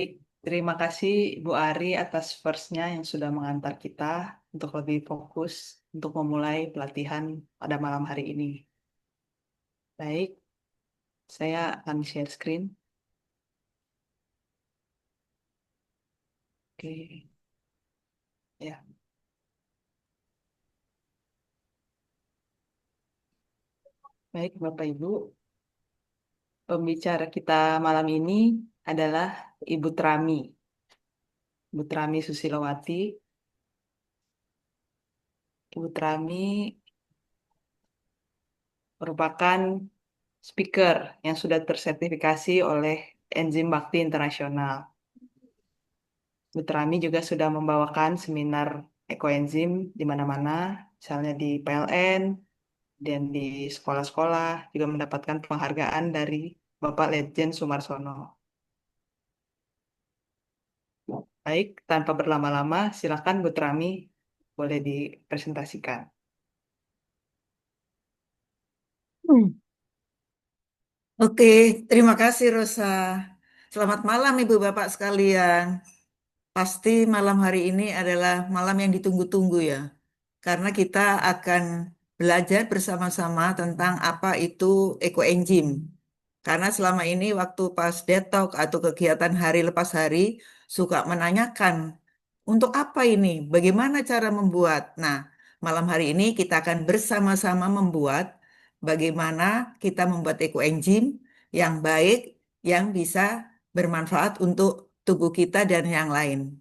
Baik, terima kasih Bu Ari atas first-nya yang sudah mengantar kita untuk lebih fokus untuk memulai pelatihan pada malam hari ini. Baik, saya akan share screen. Oke, ya. Baik, Bapak Ibu, pembicara kita malam ini adalah Ibu Trami, Ibu Trami Susilowati. Ibu Trami merupakan speaker yang sudah tersertifikasi oleh Enzim Bakti Internasional. Butrami juga sudah membawakan seminar ekoenzim di mana-mana, misalnya di PLN dan di sekolah-sekolah, juga mendapatkan penghargaan dari Bapak Letjen Sumarsono. Baik, tanpa berlama-lama, silakan Butrami boleh dipresentasikan. Hmm. Oke, terima kasih Rosa. Selamat malam Ibu Bapak sekalian. Pasti malam hari ini adalah malam yang ditunggu-tunggu ya. Karena kita akan belajar bersama-sama tentang apa itu ekoenzim. Karena selama ini waktu pas detox atau kegiatan hari lepas hari suka menanyakan untuk apa ini? Bagaimana cara membuat? Nah, malam hari ini kita akan bersama-sama membuat bagaimana kita membuat ekoenzim yang baik, yang bisa bermanfaat untuk tubuh kita dan yang lain.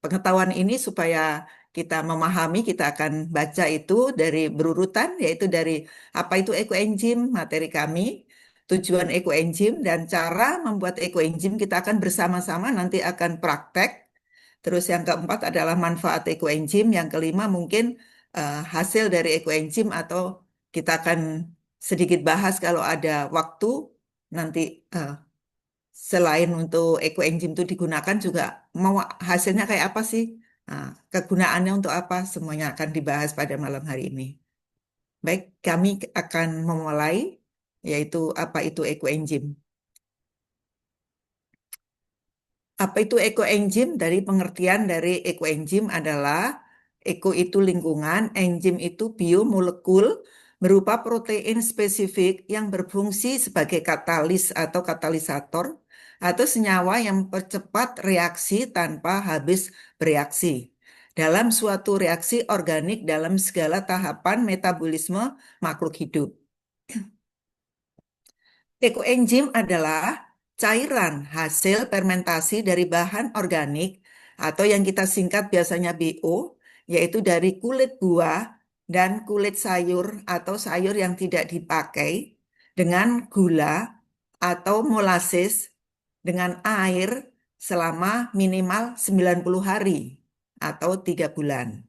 Pengetahuan ini supaya kita memahami, kita akan baca itu dari berurutan, yaitu dari apa itu ekoenzim, materi kami, tujuan ekoenzim, dan cara membuat ekoenzim kita akan bersama-sama nanti akan praktek. Terus yang keempat adalah manfaat ekoenzim, yang kelima mungkin hasil dari ekoenzim atau kita akan sedikit bahas kalau ada waktu nanti eh, selain untuk ekoenzim itu digunakan juga mau hasilnya kayak apa sih? Nah, kegunaannya untuk apa? Semuanya akan dibahas pada malam hari ini. Baik, kami akan memulai yaitu apa itu ekoenzim. Apa itu ekoenzim? Dari pengertian dari ekoenzim adalah eko itu lingkungan, enzim itu biomolekul berupa protein spesifik yang berfungsi sebagai katalis atau katalisator atau senyawa yang mempercepat reaksi tanpa habis bereaksi dalam suatu reaksi organik dalam segala tahapan metabolisme makhluk hidup. Ekoenzim adalah cairan hasil fermentasi dari bahan organik atau yang kita singkat biasanya BO, yaitu dari kulit buah dan kulit sayur atau sayur yang tidak dipakai dengan gula atau molases dengan air selama minimal 90 hari atau 3 bulan.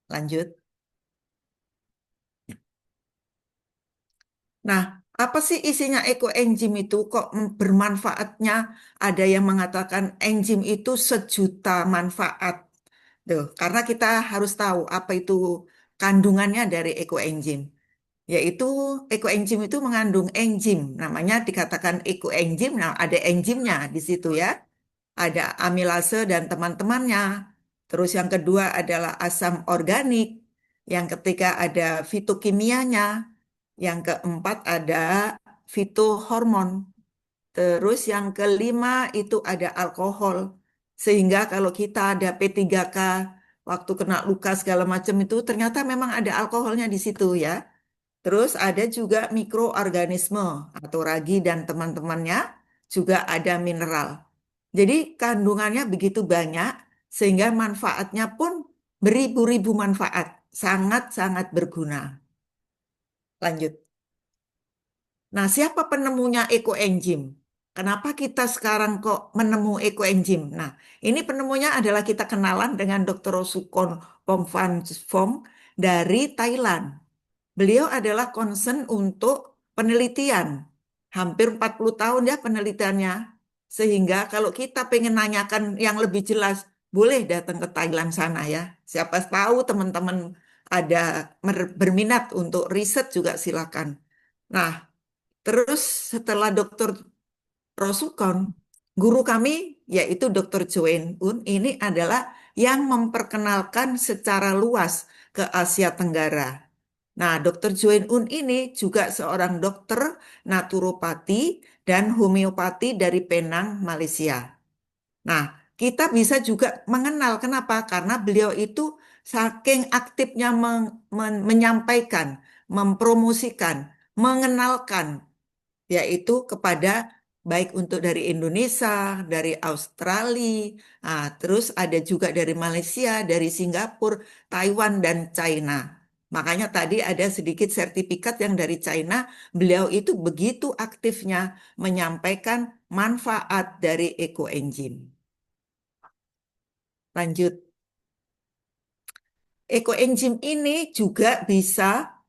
Lanjut. Nah, apa sih isinya ekoenzim itu? Kok bermanfaatnya? Ada yang mengatakan enzim itu sejuta manfaat. Tuh, karena kita harus tahu apa itu kandungannya dari ekoenzim. Yaitu ekoenzim itu mengandung enzim, namanya dikatakan ekoenzim. Nah, ada enzimnya di situ ya. Ada amilase dan teman-temannya. Terus yang kedua adalah asam organik. Yang ketiga ada fitokimianya. Yang keempat ada fitohormon. Terus yang kelima itu ada alkohol. Sehingga kalau kita ada P3K, waktu kena luka segala macam itu ternyata memang ada alkoholnya di situ ya. Terus ada juga mikroorganisme atau ragi dan teman-temannya, juga ada mineral. Jadi kandungannya begitu banyak sehingga manfaatnya pun beribu-ribu manfaat. Sangat-sangat berguna. Lanjut. Nah, siapa penemunya ekoenzim? Kenapa kita sekarang kok menemu ekoenzim? Nah, ini penemunya adalah kita kenalan dengan Dr. Sukon Pongvanfong dari Thailand. Beliau adalah concern untuk penelitian. Hampir 40 tahun ya penelitiannya. Sehingga kalau kita pengen nanyakan yang lebih jelas, boleh datang ke Thailand sana ya. Siapa tahu teman-teman ada berminat untuk riset juga silakan. Nah, terus setelah Dokter Rosukon, Guru kami, yaitu Dr. Joen Un, ini adalah yang memperkenalkan secara luas ke Asia Tenggara. Nah, Dr. Joen Un ini juga seorang dokter naturopati dan homeopati dari Penang, Malaysia. Nah, kita bisa juga mengenal kenapa? Karena beliau itu saking aktifnya menyampaikan, mempromosikan, mengenalkan yaitu kepada baik untuk dari Indonesia, dari Australia, terus ada juga dari Malaysia, dari Singapura, Taiwan, dan China. Makanya tadi ada sedikit sertifikat yang dari China, beliau itu begitu aktifnya menyampaikan manfaat dari ekoenzim. Lanjut, ekoenzim ini juga bisa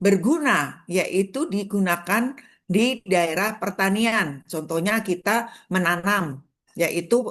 berguna, yaitu digunakan di daerah pertanian. Contohnya kita menanam, yaitu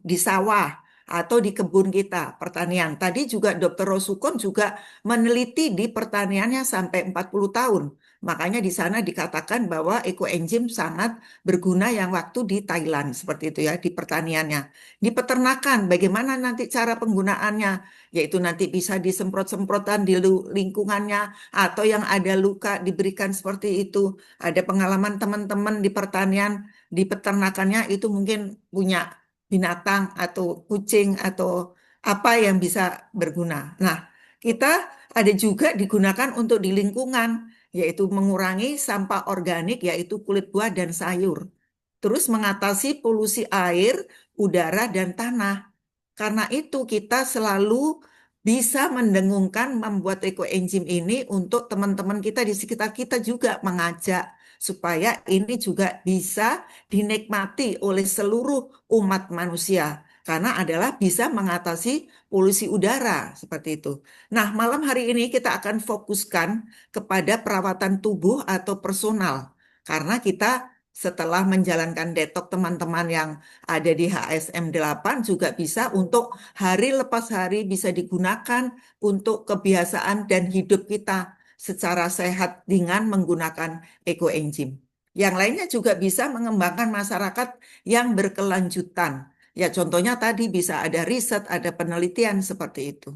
di sawah atau di kebun kita, pertanian. Tadi juga Dr. Rosukon juga meneliti di pertaniannya sampai 40 tahun. Makanya di sana dikatakan bahwa ekoenzim sangat berguna yang waktu di Thailand, seperti itu ya, di pertaniannya. Di peternakan, bagaimana nanti cara penggunaannya? Yaitu nanti bisa disemprot-semprotan di lingkungannya, atau yang ada luka diberikan seperti itu. Ada pengalaman teman-teman di pertanian, di peternakannya itu mungkin punya binatang atau kucing atau apa yang bisa berguna. Nah, kita ada juga digunakan untuk di lingkungan, yaitu mengurangi sampah organik, yaitu kulit buah dan sayur. Terus mengatasi polusi air, udara, dan tanah. Karena itu kita selalu bisa mendengungkan membuat ekoenzim ini untuk teman-teman kita di sekitar kita juga mengajak supaya ini juga bisa dinikmati oleh seluruh umat manusia karena adalah bisa mengatasi polusi udara seperti itu. Nah, malam hari ini kita akan fokuskan kepada perawatan tubuh atau personal karena kita setelah menjalankan detok teman-teman yang ada di HSM 8 juga bisa untuk hari lepas hari bisa digunakan untuk kebiasaan dan hidup kita secara sehat dengan menggunakan ekoenzim. Yang lainnya juga bisa mengembangkan masyarakat yang berkelanjutan. Ya contohnya tadi bisa ada riset, ada penelitian seperti itu.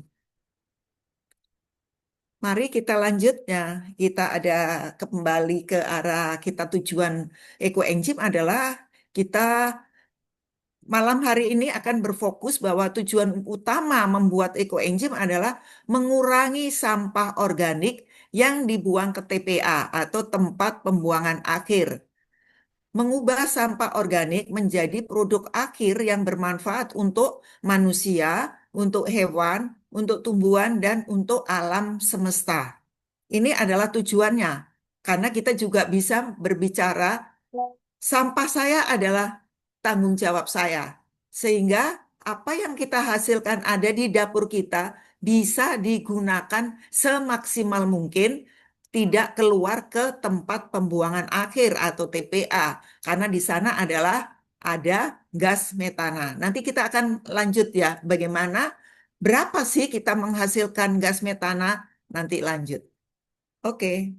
Mari kita lanjut ya. Kita ada kembali ke arah kita tujuan ekoenzim adalah kita malam hari ini akan berfokus bahwa tujuan utama membuat ekoenzim adalah mengurangi sampah organik yang dibuang ke TPA atau tempat pembuangan akhir. Mengubah sampah organik menjadi produk akhir yang bermanfaat untuk manusia, untuk hewan, untuk tumbuhan, dan untuk alam semesta. Ini adalah tujuannya, karena kita juga bisa berbicara sampah saya adalah tanggung jawab saya. Sehingga apa yang kita hasilkan ada di dapur kita bisa digunakan semaksimal mungkin, tidak keluar ke tempat pembuangan akhir atau TPA. Karena di sana adalah ada gas metana. Nanti kita akan lanjut ya, bagaimana berapa sih kita menghasilkan gas metana? Nanti lanjut. Oke.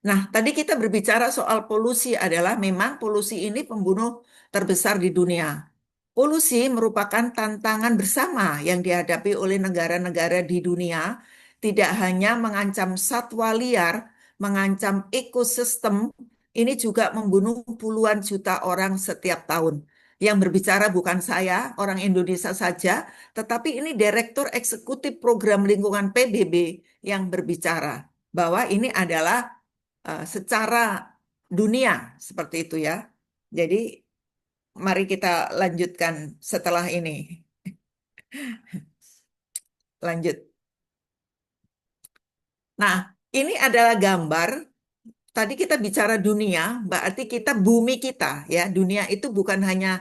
Nah, tadi kita berbicara soal polusi adalah memang polusi ini pembunuh terbesar di dunia. Polusi merupakan tantangan bersama yang dihadapi oleh negara-negara di dunia, tidak hanya mengancam satwa liar, mengancam ekosistem, ini juga membunuh puluhan juta orang setiap tahun. Yang berbicara bukan saya, orang Indonesia saja, tetapi ini Direktur Eksekutif Program Lingkungan PBB yang berbicara bahwa ini adalah secara dunia seperti itu ya. Jadi mari kita lanjutkan setelah ini. Lanjut. Nah, ini adalah gambar. Tadi kita bicara dunia, berarti kita bumi kita ya. Dunia itu bukan hanya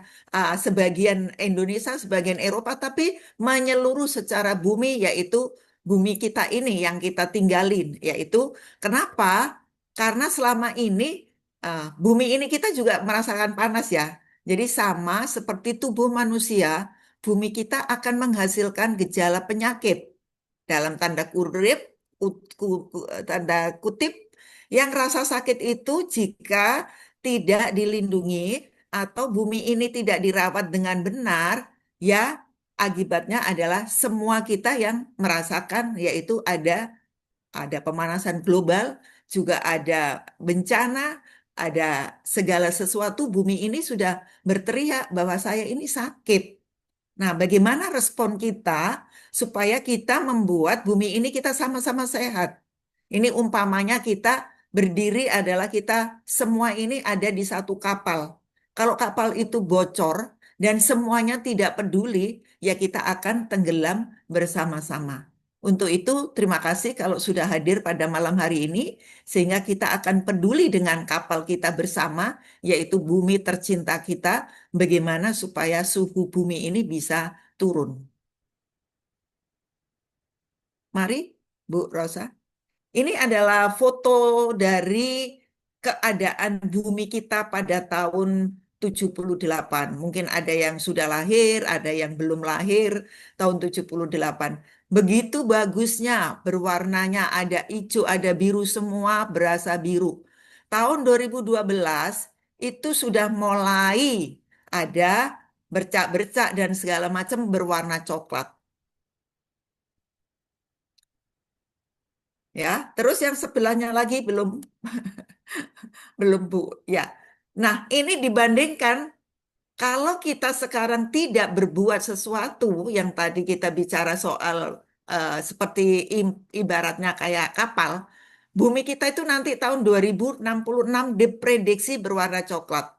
sebagian Indonesia, sebagian Eropa, tapi menyeluruh secara bumi, yaitu bumi kita ini yang kita tinggalin. Yaitu kenapa? Karena selama ini bumi ini kita juga merasakan panas ya. Jadi sama seperti tubuh manusia, bumi kita akan menghasilkan gejala penyakit dalam tanda kutip yang rasa sakit itu jika tidak dilindungi atau bumi ini tidak dirawat dengan benar, ya akibatnya adalah semua kita yang merasakan, yaitu ada pemanasan global, juga ada bencana, ada segala sesuatu. Bumi ini sudah berteriak bahwa saya ini sakit. Nah, bagaimana respon kita supaya kita membuat bumi ini kita sama-sama sehat? Ini umpamanya kita berdiri adalah kita semua ini ada di satu kapal. Kalau kapal itu bocor dan semuanya tidak peduli, ya kita akan tenggelam bersama-sama. Untuk itu, terima kasih kalau sudah hadir pada malam hari ini, sehingga kita akan peduli dengan kapal kita bersama, yaitu bumi tercinta kita, bagaimana supaya suhu bumi ini bisa turun. Mari, Bu Rosa. Ini adalah foto dari keadaan bumi kita pada tahun 78. Mungkin ada yang sudah lahir, ada yang belum lahir tahun 78. Begitu bagusnya, berwarnanya ada hijau, ada biru semua, berasa biru. Tahun 2012 itu sudah mulai ada bercak-bercak dan segala macam berwarna coklat. Ya, terus yang sebelahnya lagi belum Bu. Ya. Nah, ini dibandingkan kalau kita sekarang tidak berbuat sesuatu yang tadi kita bicara soal seperti ibaratnya kayak kapal, bumi kita itu nanti tahun 2066 diprediksi berwarna coklat.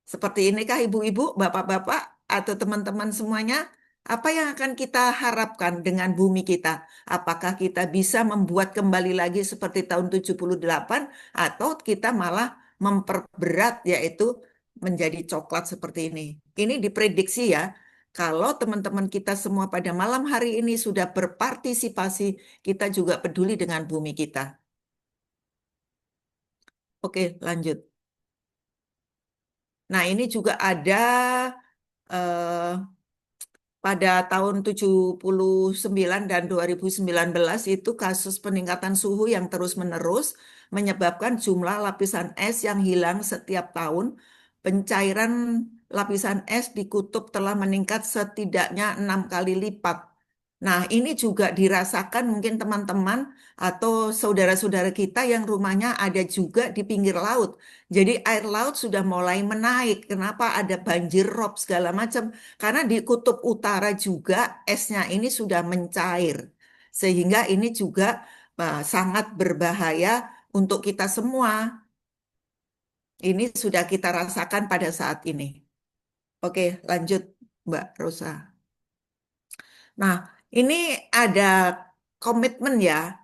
Seperti inikah ibu-ibu, bapak-bapak, atau teman-teman semuanya? Apa yang akan kita harapkan dengan bumi kita? Apakah kita bisa membuat kembali lagi seperti tahun 78 atau kita malah memperberat yaitu menjadi coklat seperti ini? Ini diprediksi ya. Kalau teman-teman kita semua pada malam hari ini sudah berpartisipasi, kita juga peduli dengan bumi kita. Oke, lanjut. Nah, ini juga ada eh, pada tahun 79 dan 2019 itu kasus peningkatan suhu yang terus-menerus menyebabkan jumlah lapisan es yang hilang setiap tahun. Pencairan lapisan es di kutub telah meningkat setidaknya 6 kali lipat. Nah, ini juga dirasakan mungkin teman-teman atau saudara-saudara kita yang rumahnya ada juga di pinggir laut. Jadi air laut sudah mulai menaik. Kenapa ada banjir rob segala macam? Karena di kutub utara juga esnya ini sudah mencair. Sehingga ini juga sangat berbahaya untuk kita semua. Ini sudah kita rasakan pada saat ini. Oke, lanjut Mbak Rosa. Nah, ini ada komitmen ya.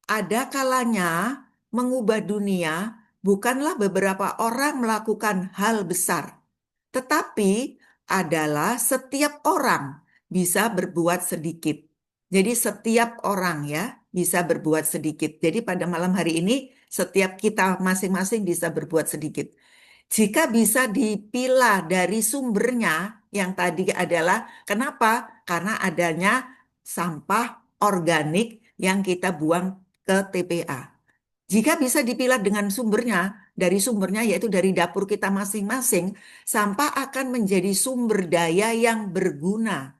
Ada kalanya mengubah dunia bukanlah beberapa orang melakukan hal besar, tetapi adalah setiap orang bisa berbuat sedikit. Jadi setiap orang ya bisa berbuat sedikit. Jadi pada malam hari ini setiap kita masing-masing bisa berbuat sedikit. Jika bisa dipilah dari sumbernya yang tadi adalah kenapa? Karena adanya sampah organik yang kita buang ke TPA. Jika bisa dipilah dengan sumbernya, dari sumbernya yaitu dari dapur kita masing-masing, sampah akan menjadi sumber daya yang berguna,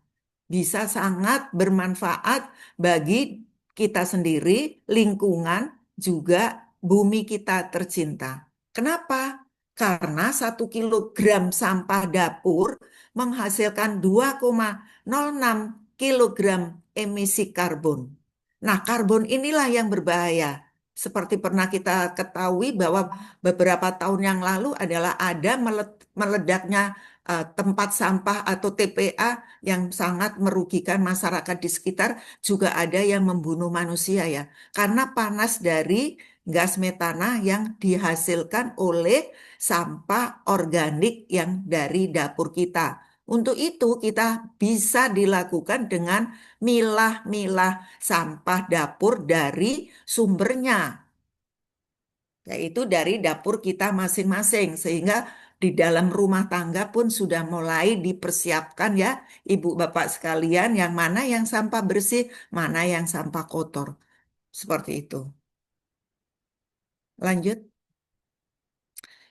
bisa sangat bermanfaat bagi kita sendiri, lingkungan, juga bumi kita tercinta. Kenapa? Karena 1 kilogram sampah dapur menghasilkan 2,06 kilogram emisi karbon. Nah, karbon inilah yang berbahaya. Seperti pernah kita ketahui bahwa beberapa tahun yang lalu adalah ada meledaknya tempat sampah atau TPA yang sangat merugikan masyarakat di sekitar, juga ada yang membunuh manusia ya. Karena panas dari gas metana yang dihasilkan oleh sampah organik yang dari dapur kita. Untuk itu kita bisa dilakukan dengan milah-milah sampah dapur dari sumbernya, yaitu dari dapur kita masing-masing. Sehingga di dalam rumah tangga pun sudah mulai dipersiapkan ya, ibu bapak sekalian, yang mana yang sampah bersih, mana yang sampah kotor. Seperti itu. Lanjut.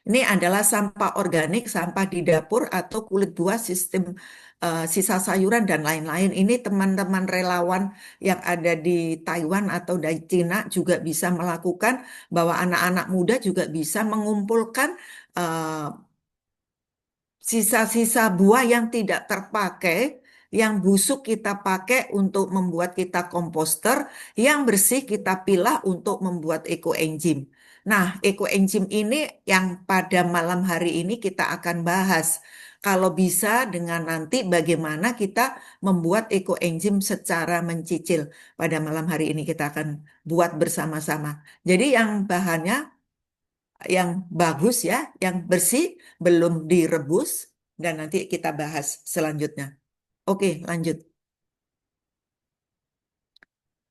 Ini adalah sampah organik, sampah di dapur atau kulit buah, sistem sisa sayuran dan lain-lain. Ini teman-teman relawan yang ada di Taiwan atau di Cina juga bisa melakukan, bahwa anak-anak muda juga bisa mengumpulkan eh, sisa-sisa buah yang tidak terpakai, yang busuk kita pakai untuk membuat kita komposter, yang bersih kita pilah untuk membuat ekoenzim. Nah, ekoenzim ini yang pada malam hari ini kita akan bahas. Kalau bisa dengan nanti bagaimana kita membuat ekoenzim secara mencicil. Pada malam hari ini kita akan buat bersama-sama. Jadi yang bahannya yang bagus ya, yang bersih, belum direbus, dan nanti kita bahas selanjutnya. Oke, lanjut.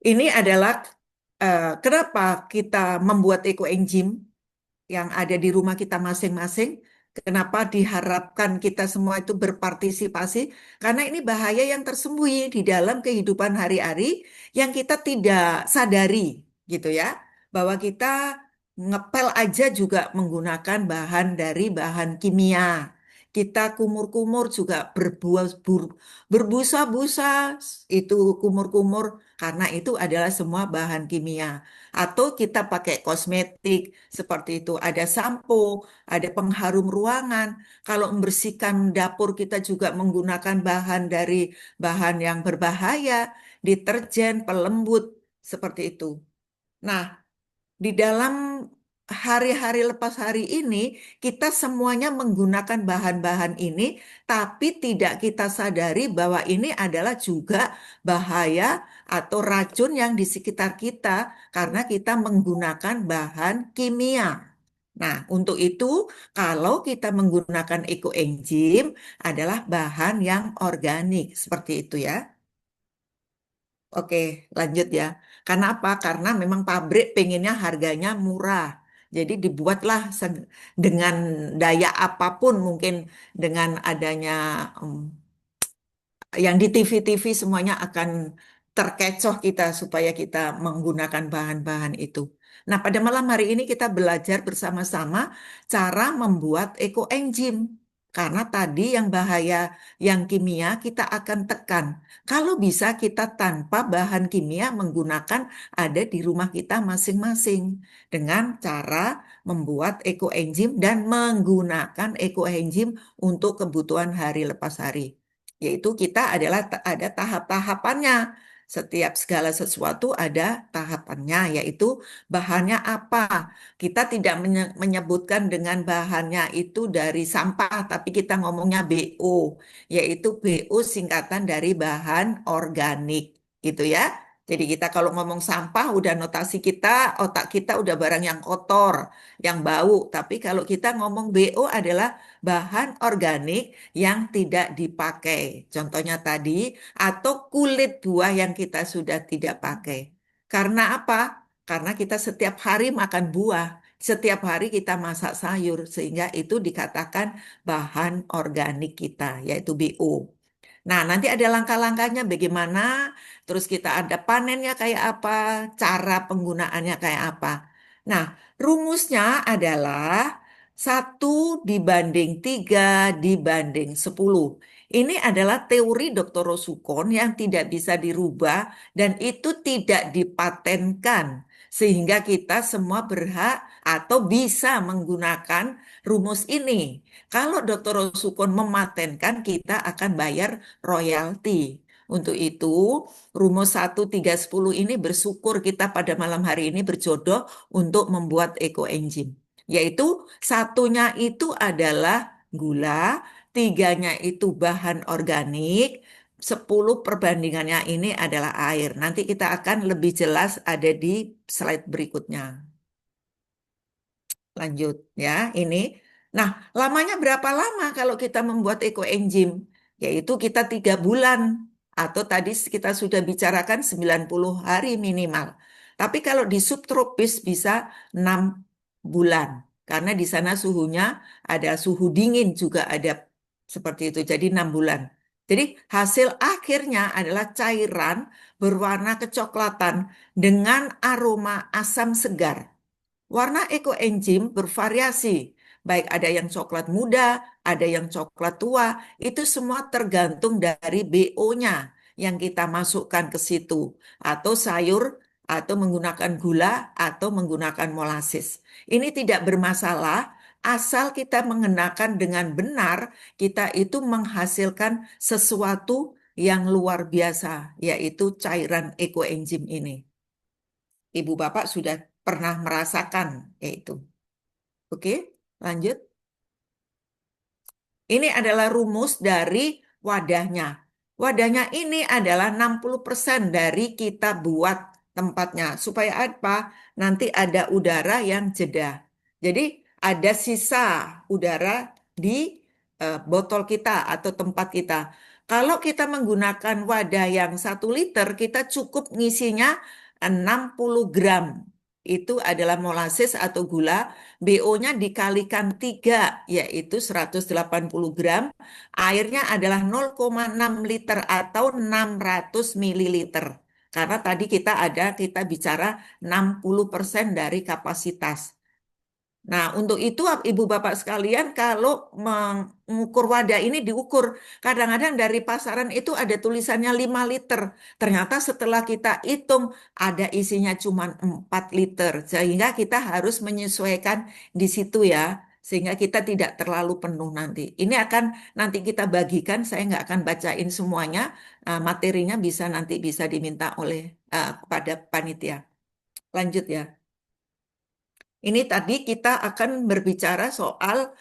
Ini adalah kenapa kita membuat ekoenzim yang ada di rumah kita masing-masing. Kenapa diharapkan kita semua itu berpartisipasi? Karena ini bahaya yang tersembunyi di dalam kehidupan hari-hari yang kita tidak sadari, gitu ya. Bahwa kita ngepel aja juga menggunakan bahan dari bahan kimia. Kita kumur-kumur juga berbusa-busa, itu kumur-kumur karena itu adalah semua bahan kimia. Atau kita pakai kosmetik seperti itu, ada sampo, ada pengharum ruangan. Kalau membersihkan dapur kita juga menggunakan bahan dari bahan yang berbahaya, deterjen, pelembut, seperti itu. Nah, di dalam hari-hari lepas hari ini, kita semuanya menggunakan bahan-bahan ini, tapi tidak kita sadari bahwa ini adalah juga bahaya atau racun yang di sekitar kita karena kita menggunakan bahan kimia. Nah, untuk itu, kalau kita menggunakan ekoenzim adalah bahan yang organik, seperti itu ya. Oke, lanjut ya. Karena apa? Karena memang pabrik pengennya harganya murah. Jadi dibuatlah dengan daya apapun, mungkin dengan adanya yang di TV-TV semuanya akan terkecoh kita supaya kita menggunakan bahan-bahan itu. Nah, pada malam hari ini kita belajar bersama-sama cara membuat ekoenzim. Karena tadi yang bahaya, yang kimia kita akan tekan. Kalau bisa kita tanpa bahan kimia menggunakan ada di rumah kita masing-masing. Dengan cara membuat ekoenzim dan menggunakan ekoenzim untuk kebutuhan hari lepas hari. Yaitu kita adalah ada tahap-tahapannya. Setiap segala sesuatu ada tahapannya, yaitu bahannya apa. Kita tidak menyebutkan dengan bahannya itu dari sampah, tapi kita ngomongnya BO, yaitu BO singkatan dari bahan organik, gitu ya. Jadi kita kalau ngomong sampah, udah notasi kita, otak kita udah barang yang kotor, yang bau. Tapi kalau kita ngomong BO adalah bahan organik yang tidak dipakai. Contohnya tadi, atau kulit buah yang kita sudah tidak pakai. Karena apa? Karena kita setiap hari makan buah, setiap hari kita masak sayur, sehingga itu dikatakan bahan organik kita, yaitu BO. Nah, nanti ada langkah-langkahnya bagaimana, terus kita ada panennya kayak apa, cara penggunaannya kayak apa. Nah, rumusnya adalah 1 banding 3 banding 10. Ini adalah teori Dr. Rosukon yang tidak bisa dirubah dan itu tidak dipatenkan. Sehingga kita semua berhak atau bisa menggunakan rumus ini. Kalau Dr. Rosukon mematenkan, kita akan bayar royalti. Untuk itu, rumus 1 3 10 ini bersyukur kita pada malam hari ini berjodoh untuk membuat ekoenzim. Yaitu satunya itu adalah gula, tiganya itu bahan organik, 10 perbandingannya ini adalah air. Nanti kita akan lebih jelas ada di slide berikutnya. Lanjut ya, ini. Nah, lamanya berapa lama kalau kita membuat ekoenzim? Yaitu kita 3 bulan. Atau tadi kita sudah bicarakan 90 hari minimal. Tapi kalau di subtropis bisa 6 bulan. Karena di sana suhunya ada suhu dingin juga ada seperti itu. Jadi 6 bulan. Jadi hasil akhirnya adalah cairan berwarna kecoklatan dengan aroma asam segar. Warna ekoenzim bervariasi Baik ada yang coklat muda, ada yang coklat tua, itu semua tergantung dari BO-nya yang kita masukkan ke situ. Atau sayur, atau menggunakan gula, atau menggunakan molases. Ini tidak bermasalah, asal kita mengenakan dengan benar, kita itu menghasilkan sesuatu yang luar biasa, yaitu cairan ekoenzim ini. Ibu Bapak sudah pernah merasakan, yaitu. Oke, lanjut. Ini adalah rumus dari wadahnya. Wadahnya ini adalah 60% dari kita buat tempatnya. Supaya apa? Nanti ada udara yang jeda. Jadi ada sisa udara di botol kita atau tempat kita. Kalau kita menggunakan wadah yang 1 liter, kita cukup ngisinya 60 gram. Itu adalah molases atau gula. BO-nya dikalikan 3, yaitu 180 gram. Airnya adalah 0,6 liter atau 600 mililiter. Karena tadi kita bicara 60% dari kapasitas. Nah, untuk itu Ibu Bapak sekalian, kalau mengukur wadah ini diukur. Kadang-kadang dari pasaran itu ada tulisannya 5 liter. Ternyata setelah kita hitung ada isinya cuma 4 liter. Sehingga kita harus menyesuaikan di situ ya. Sehingga kita tidak terlalu penuh nanti. Ini akan nanti kita bagikan, saya nggak akan bacain semuanya. Materinya nanti bisa diminta oleh kepada panitia. Lanjut ya. Ini tadi kita akan berbicara soal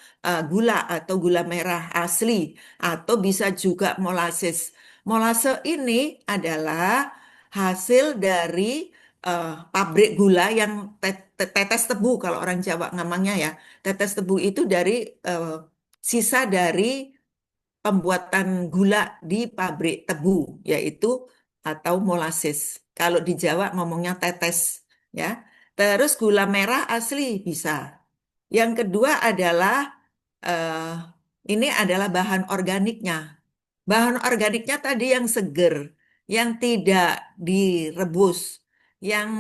gula atau gula merah asli atau bisa juga molases. Molase ini adalah hasil dari pabrik gula yang tetes tebu kalau orang Jawa ngomongnya ya. Tetes tebu itu dari eh, sisa dari pembuatan gula di pabrik tebu yaitu atau molases. Kalau di Jawa ngomongnya tetes ya. Terus gula merah asli bisa. Yang kedua adalah eh, ini adalah bahan organiknya. Bahan organiknya tadi yang seger, yang tidak direbus, yang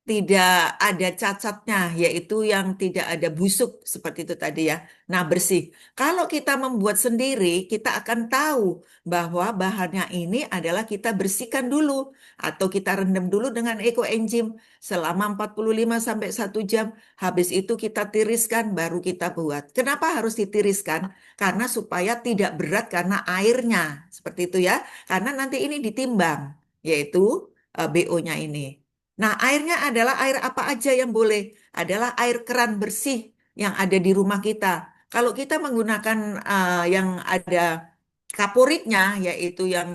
tidak ada cacatnya, yaitu yang tidak ada busuk seperti itu tadi ya. Nah, bersih. Kalau kita membuat sendiri, kita akan tahu bahwa bahannya ini adalah kita bersihkan dulu atau kita rendam dulu dengan ekoenzim selama 45 sampai 1 jam. Habis itu kita tiriskan baru kita buat. Kenapa harus ditiriskan? Karena supaya tidak berat karena airnya. Seperti itu ya. Karena nanti ini ditimbang, yaitu BO-nya ini. Nah, airnya adalah air apa aja yang boleh? Adalah air keran bersih yang ada di rumah kita. Kalau kita menggunakan yang ada kaporitnya, yaitu yang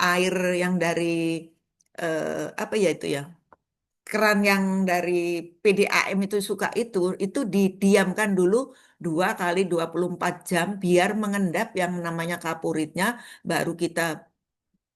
air yang dari apa ya itu ya? Keran yang dari PDAM itu suka itu didiamkan dulu 2 kali 24 jam biar mengendap yang namanya kapuritnya, baru kita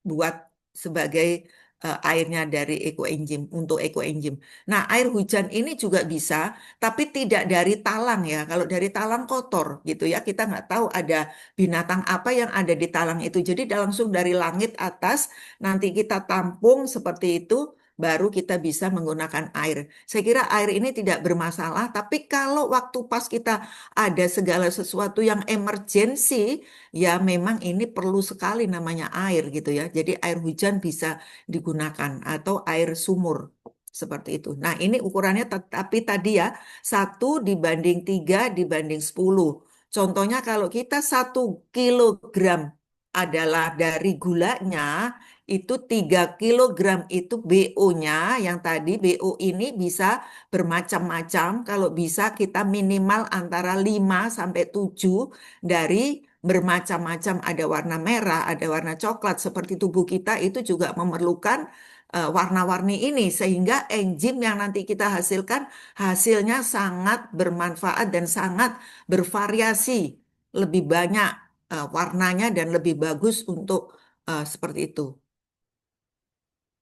buat sebagai airnya dari ekoenzim untuk ekoenzim. Nah, air hujan ini juga bisa, tapi tidak dari talang ya. Kalau dari talang kotor gitu ya, kita nggak tahu ada binatang apa yang ada di talang itu. Jadi langsung dari langit atas, nanti kita tampung seperti itu, baru kita bisa menggunakan air. Saya kira air ini tidak bermasalah, tapi kalau waktu pas kita ada segala sesuatu yang emergensi, ya memang ini perlu sekali namanya air gitu ya. Jadi air hujan bisa digunakan atau air sumur seperti itu. Nah ini ukurannya tapi tadi ya 1 dibanding 3 dibanding 10. Contohnya kalau kita 1 kilogram adalah dari gulanya, itu 3 kilogram itu BO-nya, yang tadi BO ini bisa bermacam-macam. Kalau bisa kita minimal antara 5 sampai 7 dari bermacam-macam, ada warna merah, ada warna coklat, seperti tubuh kita itu juga memerlukan warna-warni ini sehingga enzim yang nanti kita hasilkan hasilnya sangat bermanfaat dan sangat bervariasi, lebih banyak warnanya dan lebih bagus untuk seperti itu.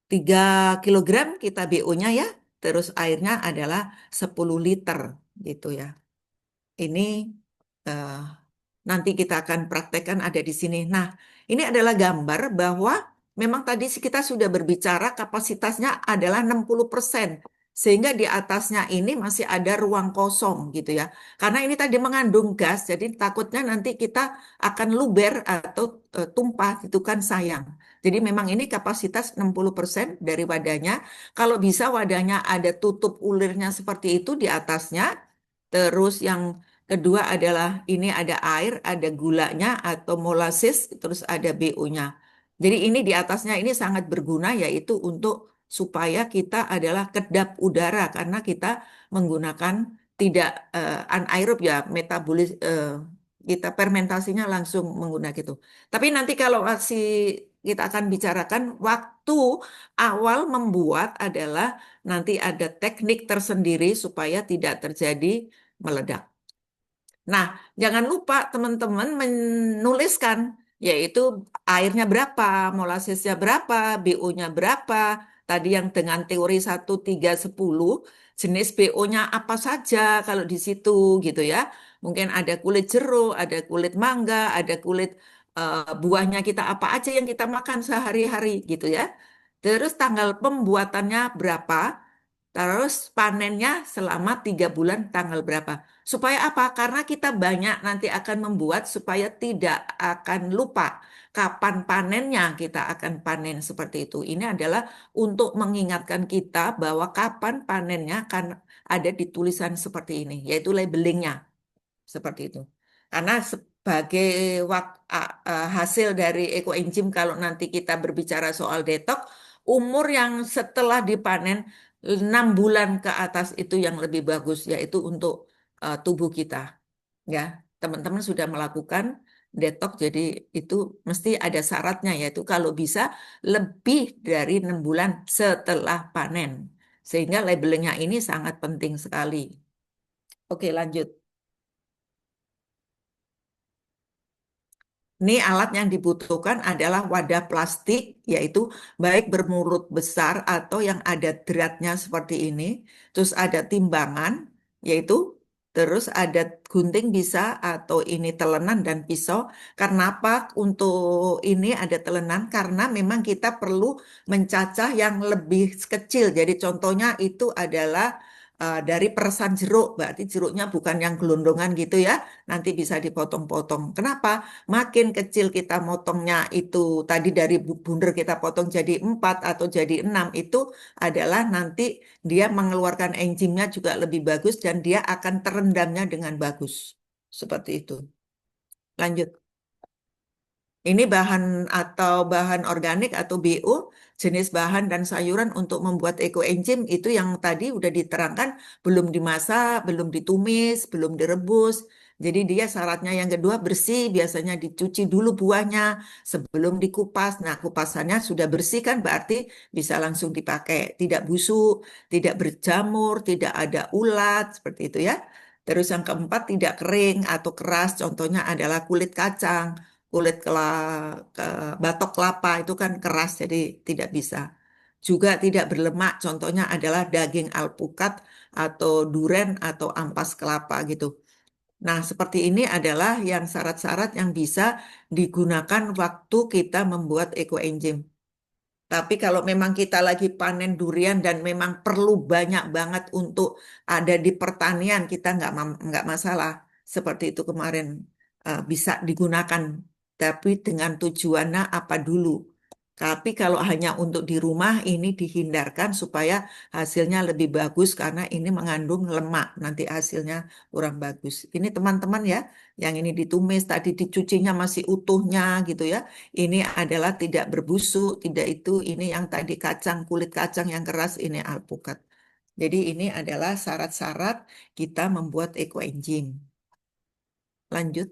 3 kilogram kita BO-nya ya, terus airnya adalah 10 liter gitu ya. Ini eh, nanti kita akan praktekkan ada di sini. Nah, ini adalah gambar bahwa memang tadi kita sudah berbicara kapasitasnya adalah 60%. Sehingga di atasnya ini masih ada ruang kosong gitu ya. Karena ini tadi mengandung gas, jadi takutnya nanti kita akan luber atau tumpah, itu kan sayang. Jadi memang ini kapasitas 60% dari wadahnya. Kalau bisa wadahnya ada tutup ulirnya seperti itu di atasnya. Terus yang kedua adalah ini ada air, ada gulanya atau molasses, terus ada BO-nya. Jadi ini di atasnya ini sangat berguna yaitu untuk supaya kita adalah kedap udara karena kita menggunakan tidak anaerob ya metabolis kita fermentasinya langsung menggunakan itu. Tapi nanti kalau masih kita akan bicarakan waktu awal membuat adalah nanti ada teknik tersendiri supaya tidak terjadi meledak. Nah, jangan lupa teman-teman menuliskan yaitu airnya berapa, molasesnya berapa, BO-nya berapa. Tadi yang dengan teori 1, 3, 10 jenis BO-nya apa saja kalau di situ gitu ya. Mungkin ada kulit jeruk, ada kulit mangga, ada kulit buahnya kita apa aja yang kita makan sehari-hari gitu ya. Terus tanggal pembuatannya berapa, terus panennya selama 3 bulan tanggal berapa. Supaya apa? Karena kita banyak nanti akan membuat supaya tidak akan lupa kapan panennya kita akan panen seperti itu. Ini adalah untuk mengingatkan kita bahwa kapan panennya akan ada di tulisan seperti ini, yaitu labelingnya seperti itu. Karena sebagai hasil dari ekoenzim kalau nanti kita berbicara soal detok, umur yang setelah dipanen 6 bulan ke atas itu yang lebih bagus, yaitu untuk tubuh kita. Ya, teman-teman sudah melakukan detok, jadi itu mesti ada syaratnya, yaitu kalau bisa lebih dari 6 bulan setelah panen. Sehingga labelingnya ini sangat penting sekali. Oke, lanjut. Ini alat yang dibutuhkan adalah wadah plastik, yaitu baik bermulut besar atau yang ada dratnya seperti ini. Terus ada timbangan, yaitu terus ada gunting bisa atau ini telenan dan pisau. Kenapa untuk ini ada telenan? Karena memang kita perlu mencacah yang lebih kecil. Jadi contohnya itu adalah dari peresan jeruk, berarti jeruknya bukan yang gelondongan gitu ya. Nanti bisa dipotong-potong. Kenapa? Makin kecil kita motongnya itu tadi dari bundar kita potong jadi 4 atau jadi 6 itu adalah nanti dia mengeluarkan enzimnya juga lebih bagus dan dia akan terendamnya dengan bagus. Seperti itu. Lanjut. Ini bahan atau bahan organik atau BO, jenis bahan dan sayuran untuk membuat ekoenzim itu yang tadi udah diterangkan belum dimasak, belum ditumis, belum direbus. Jadi dia syaratnya yang kedua bersih, biasanya dicuci dulu buahnya sebelum dikupas. Nah, kupasannya sudah bersih kan berarti bisa langsung dipakai, tidak busuk, tidak berjamur, tidak ada ulat, seperti itu ya. Terus yang keempat tidak kering atau keras, contohnya adalah kulit kacang kulit batok kelapa itu kan keras jadi tidak bisa. Juga tidak berlemak, contohnya adalah daging alpukat atau duren atau ampas kelapa gitu. Nah, seperti ini adalah yang syarat-syarat yang bisa digunakan waktu kita membuat ekoenzim. Tapi kalau memang kita lagi panen durian dan memang perlu banyak banget untuk ada di pertanian, kita nggak masalah. Seperti itu kemarin bisa digunakan, tapi dengan tujuannya apa dulu. Tapi kalau hanya untuk di rumah ini dihindarkan supaya hasilnya lebih bagus karena ini mengandung lemak, nanti hasilnya kurang bagus. Ini teman-teman ya, yang ini ditumis tadi dicucinya masih utuhnya gitu ya. Ini adalah tidak berbusuk, tidak itu, ini yang tadi kacang, kulit kacang yang keras, ini alpukat. Jadi ini adalah syarat-syarat kita membuat ekoenzim. Lanjut.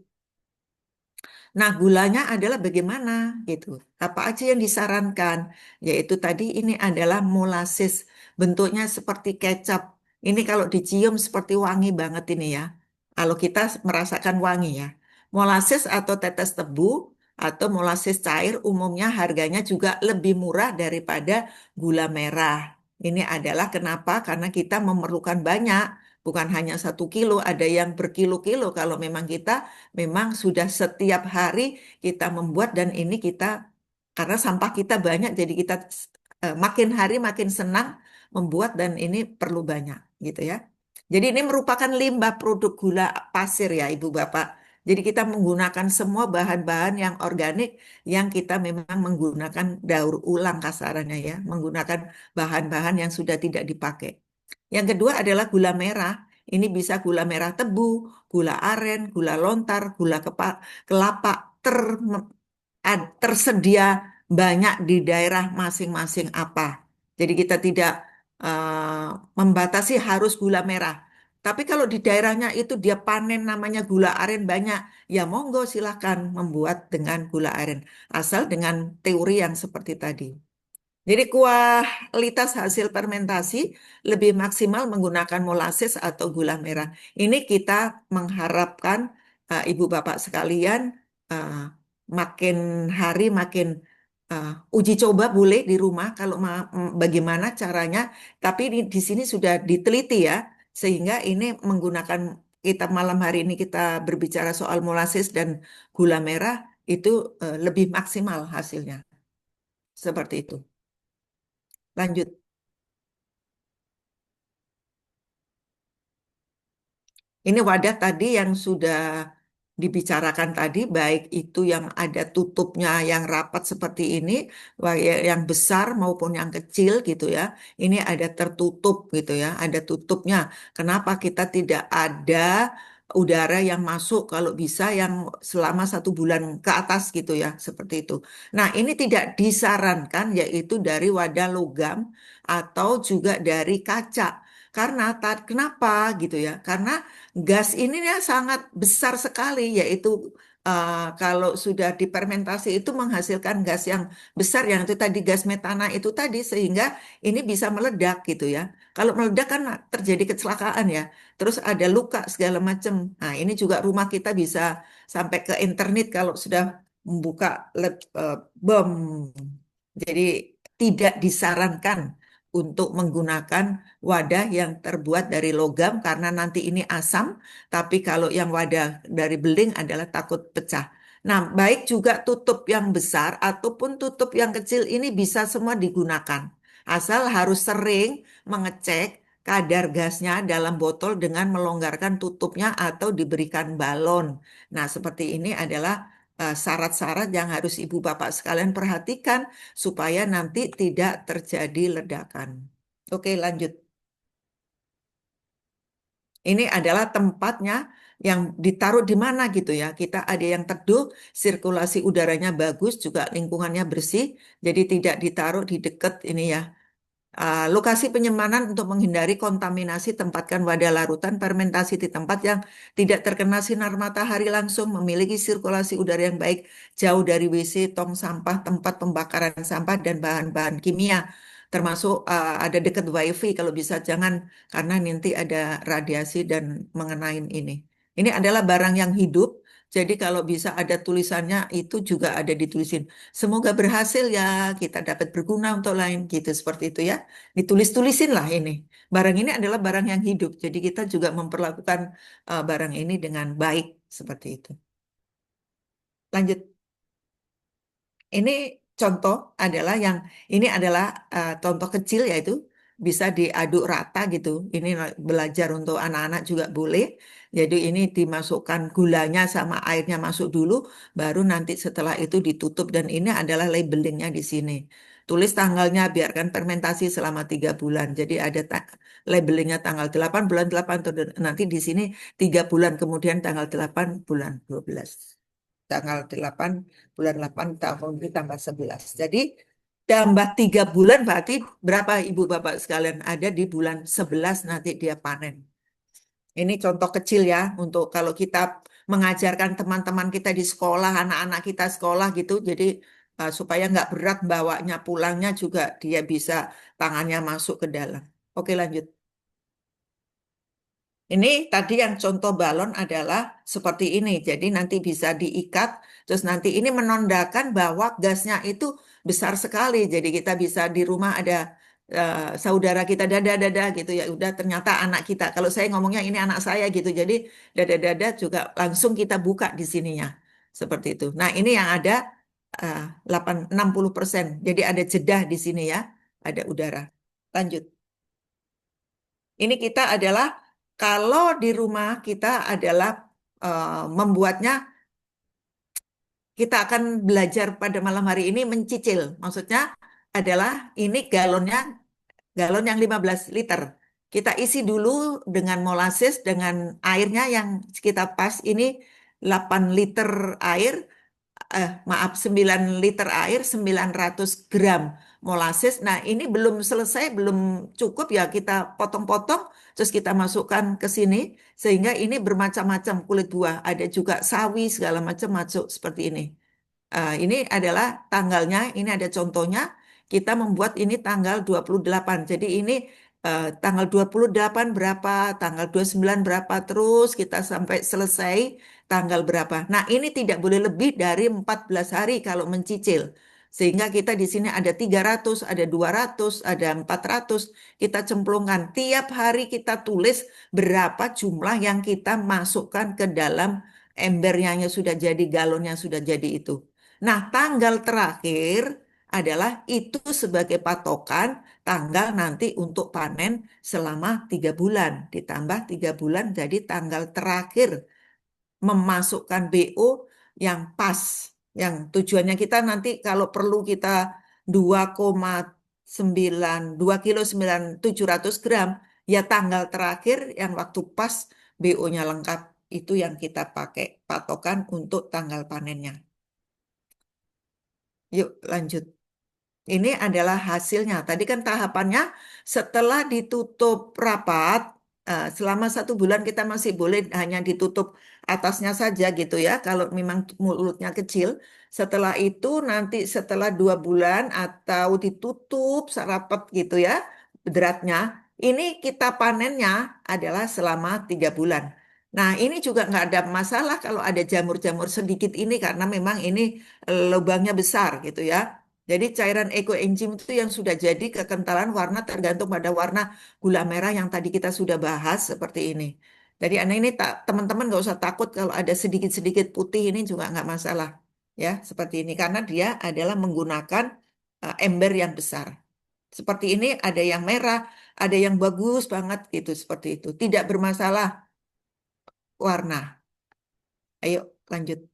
Nah, gulanya adalah bagaimana gitu. Apa aja yang disarankan? Yaitu tadi ini adalah molasses. Bentuknya seperti kecap. Ini kalau dicium seperti wangi banget ini ya. Kalau kita merasakan wangi ya. Molasses atau tetes tebu atau molasses cair umumnya harganya juga lebih murah daripada gula merah. Ini adalah kenapa? Karena kita memerlukan banyak. Bukan hanya 1 kilo, ada yang berkilo-kilo kalau memang kita memang sudah setiap hari kita membuat dan ini kita karena sampah kita banyak jadi kita makin hari makin senang membuat dan ini perlu banyak gitu ya. Jadi ini merupakan limbah produk gula pasir ya Ibu Bapak. Jadi kita menggunakan semua bahan-bahan yang organik yang kita memang menggunakan daur ulang kasarannya ya, menggunakan bahan-bahan yang sudah tidak dipakai. Yang kedua adalah gula merah. Ini bisa gula merah tebu, gula aren, gula lontar, gula kelapa tersedia banyak di daerah masing-masing apa. Jadi kita tidak membatasi harus gula merah. Tapi kalau di daerahnya itu dia panen namanya gula aren banyak, ya monggo silahkan membuat dengan gula aren. Asal dengan teori yang seperti tadi. Jadi kualitas hasil fermentasi lebih maksimal menggunakan molases atau gula merah. Ini kita mengharapkan ibu bapak sekalian uh, makin hari makin uh, uji coba boleh di rumah kalau bagaimana caranya. Tapi di sini sudah diteliti ya, sehingga ini menggunakan kita malam hari ini kita berbicara soal molases dan gula merah itu lebih maksimal hasilnya. Seperti itu. Lanjut. Ini wadah tadi yang sudah dibicarakan tadi, baik itu yang ada tutupnya yang rapat seperti ini, yang besar maupun yang kecil gitu ya. Ini ada tertutup gitu ya, ada tutupnya. Kenapa kita tidak ada udara yang masuk kalau bisa yang selama 1 bulan ke atas gitu ya, seperti itu. Nah, ini tidak disarankan yaitu dari wadah logam atau juga dari kaca. Karena kenapa gitu ya? Karena gas ini ya sangat besar sekali, yaitu kalau sudah difermentasi itu menghasilkan gas yang besar, yang itu tadi gas metana itu tadi, sehingga ini bisa meledak gitu ya. Kalau meledak kan terjadi kecelakaan ya, terus ada luka segala macam. Nah ini juga rumah kita bisa sampai ke internet kalau sudah membuka bom. Jadi tidak disarankan untuk menggunakan wadah yang terbuat dari logam karena nanti ini asam, tapi kalau yang wadah dari beling adalah takut pecah. Nah, baik juga tutup yang besar ataupun tutup yang kecil ini bisa semua digunakan. Asal harus sering mengecek kadar gasnya dalam botol dengan melonggarkan tutupnya atau diberikan balon. Nah, seperti ini adalah syarat-syarat yang harus Ibu Bapak sekalian perhatikan supaya nanti tidak terjadi ledakan. Oke, lanjut. Ini adalah tempatnya yang ditaruh di mana gitu ya. Kita ada yang teduh, sirkulasi udaranya bagus, juga lingkungannya bersih. Jadi tidak ditaruh di dekat ini ya. Lokasi penyemanan untuk menghindari kontaminasi, tempatkan wadah larutan fermentasi di tempat yang tidak terkena sinar matahari langsung, memiliki sirkulasi udara yang baik, jauh dari WC, tong sampah, tempat pembakaran sampah, dan bahan-bahan kimia. Termasuk ada dekat WiFi kalau bisa jangan karena nanti ada radiasi dan mengenai ini. Ini adalah barang yang hidup, jadi kalau bisa ada tulisannya itu juga ada ditulisin. Semoga berhasil ya, kita dapat berguna untuk lain gitu seperti itu ya. Ditulis-tulisin lah ini. Barang ini adalah barang yang hidup, jadi kita juga memperlakukan barang ini dengan baik seperti itu. Lanjut. Ini contoh adalah yang ini adalah contoh kecil yaitu bisa diaduk rata gitu. Ini belajar untuk anak-anak juga boleh. Jadi ini dimasukkan gulanya sama airnya masuk dulu, baru nanti setelah itu ditutup dan ini adalah labelingnya di sini. Tulis tanggalnya, biarkan fermentasi selama 3 bulan. Jadi ada labelingnya tanggal 8 bulan 8 nanti di sini 3 bulan kemudian tanggal 8 bulan 12 tanggal 8 bulan 8 tahun ditambah 11. Jadi tambah 3 bulan berarti berapa Ibu Bapak sekalian ada di bulan 11 nanti dia panen. Ini contoh kecil ya untuk kalau kita mengajarkan teman-teman kita di sekolah, anak-anak kita sekolah gitu. Jadi supaya nggak berat bawanya pulangnya juga dia bisa tangannya masuk ke dalam. Oke lanjut. Ini tadi yang contoh balon adalah seperti ini. Jadi nanti bisa diikat, terus nanti ini menandakan bahwa gasnya itu besar sekali. Jadi kita bisa di rumah ada saudara kita dada-dada gitu ya. Udah ternyata anak kita. Kalau saya ngomongnya ini anak saya gitu. Jadi dada-dada juga langsung kita buka di sininya. Seperti itu. Nah ini yang ada 60%. Jadi ada jeda di sini ya. Ada udara. Lanjut. Ini kita adalah kalau di rumah kita adalah membuatnya, kita akan belajar pada malam hari ini mencicil. Maksudnya adalah ini galon yang 15 liter. Kita isi dulu dengan molasses, dengan airnya yang kita pas ini 8 liter air, maaf 9 liter air, 900 gram molasses. Nah, ini belum selesai, belum cukup ya kita potong-potong, terus kita masukkan ke sini, sehingga ini bermacam-macam kulit buah. Ada juga sawi, segala macam masuk seperti ini. Ini adalah tanggalnya, ini ada contohnya. Kita membuat ini tanggal 28. Jadi ini tanggal 28 berapa, tanggal 29 berapa, terus kita sampai selesai tanggal berapa. Nah, ini tidak boleh lebih dari 14 hari kalau mencicil. Sehingga kita di sini ada 300, ada 200, ada 400. Kita cemplungkan. Tiap hari kita tulis berapa jumlah yang kita masukkan ke dalam embernya yang sudah jadi, galonnya sudah jadi itu. Nah, tanggal terakhir adalah itu sebagai patokan tanggal nanti untuk panen selama 3 bulan. Ditambah 3 bulan jadi tanggal terakhir memasukkan BO yang pas. Yang tujuannya kita nanti kalau perlu kita 2,9, 2 kilo 700 gram, ya tanggal terakhir yang waktu pas BO-nya lengkap. Itu yang kita pakai patokan untuk tanggal panennya. Yuk lanjut. Ini adalah hasilnya. Tadi kan tahapannya setelah ditutup rapat, selama 1 bulan kita masih boleh hanya ditutup atasnya saja gitu ya, kalau memang mulutnya kecil. Setelah itu nanti setelah 2 bulan atau ditutup rapat gitu ya, beratnya, ini kita panennya adalah selama 3 bulan. Nah, ini juga nggak ada masalah kalau ada jamur-jamur sedikit ini karena memang ini lubangnya besar gitu ya. Jadi cairan ekoenzim itu yang sudah jadi kekentalan warna tergantung pada warna gula merah yang tadi kita sudah bahas seperti ini. Jadi anak ini tak teman-teman nggak usah takut kalau ada sedikit-sedikit putih ini juga nggak masalah ya seperti ini karena dia adalah menggunakan ember yang besar. Seperti ini ada yang merah, ada yang bagus banget gitu seperti itu. Tidak bermasalah warna. Ayo lanjut.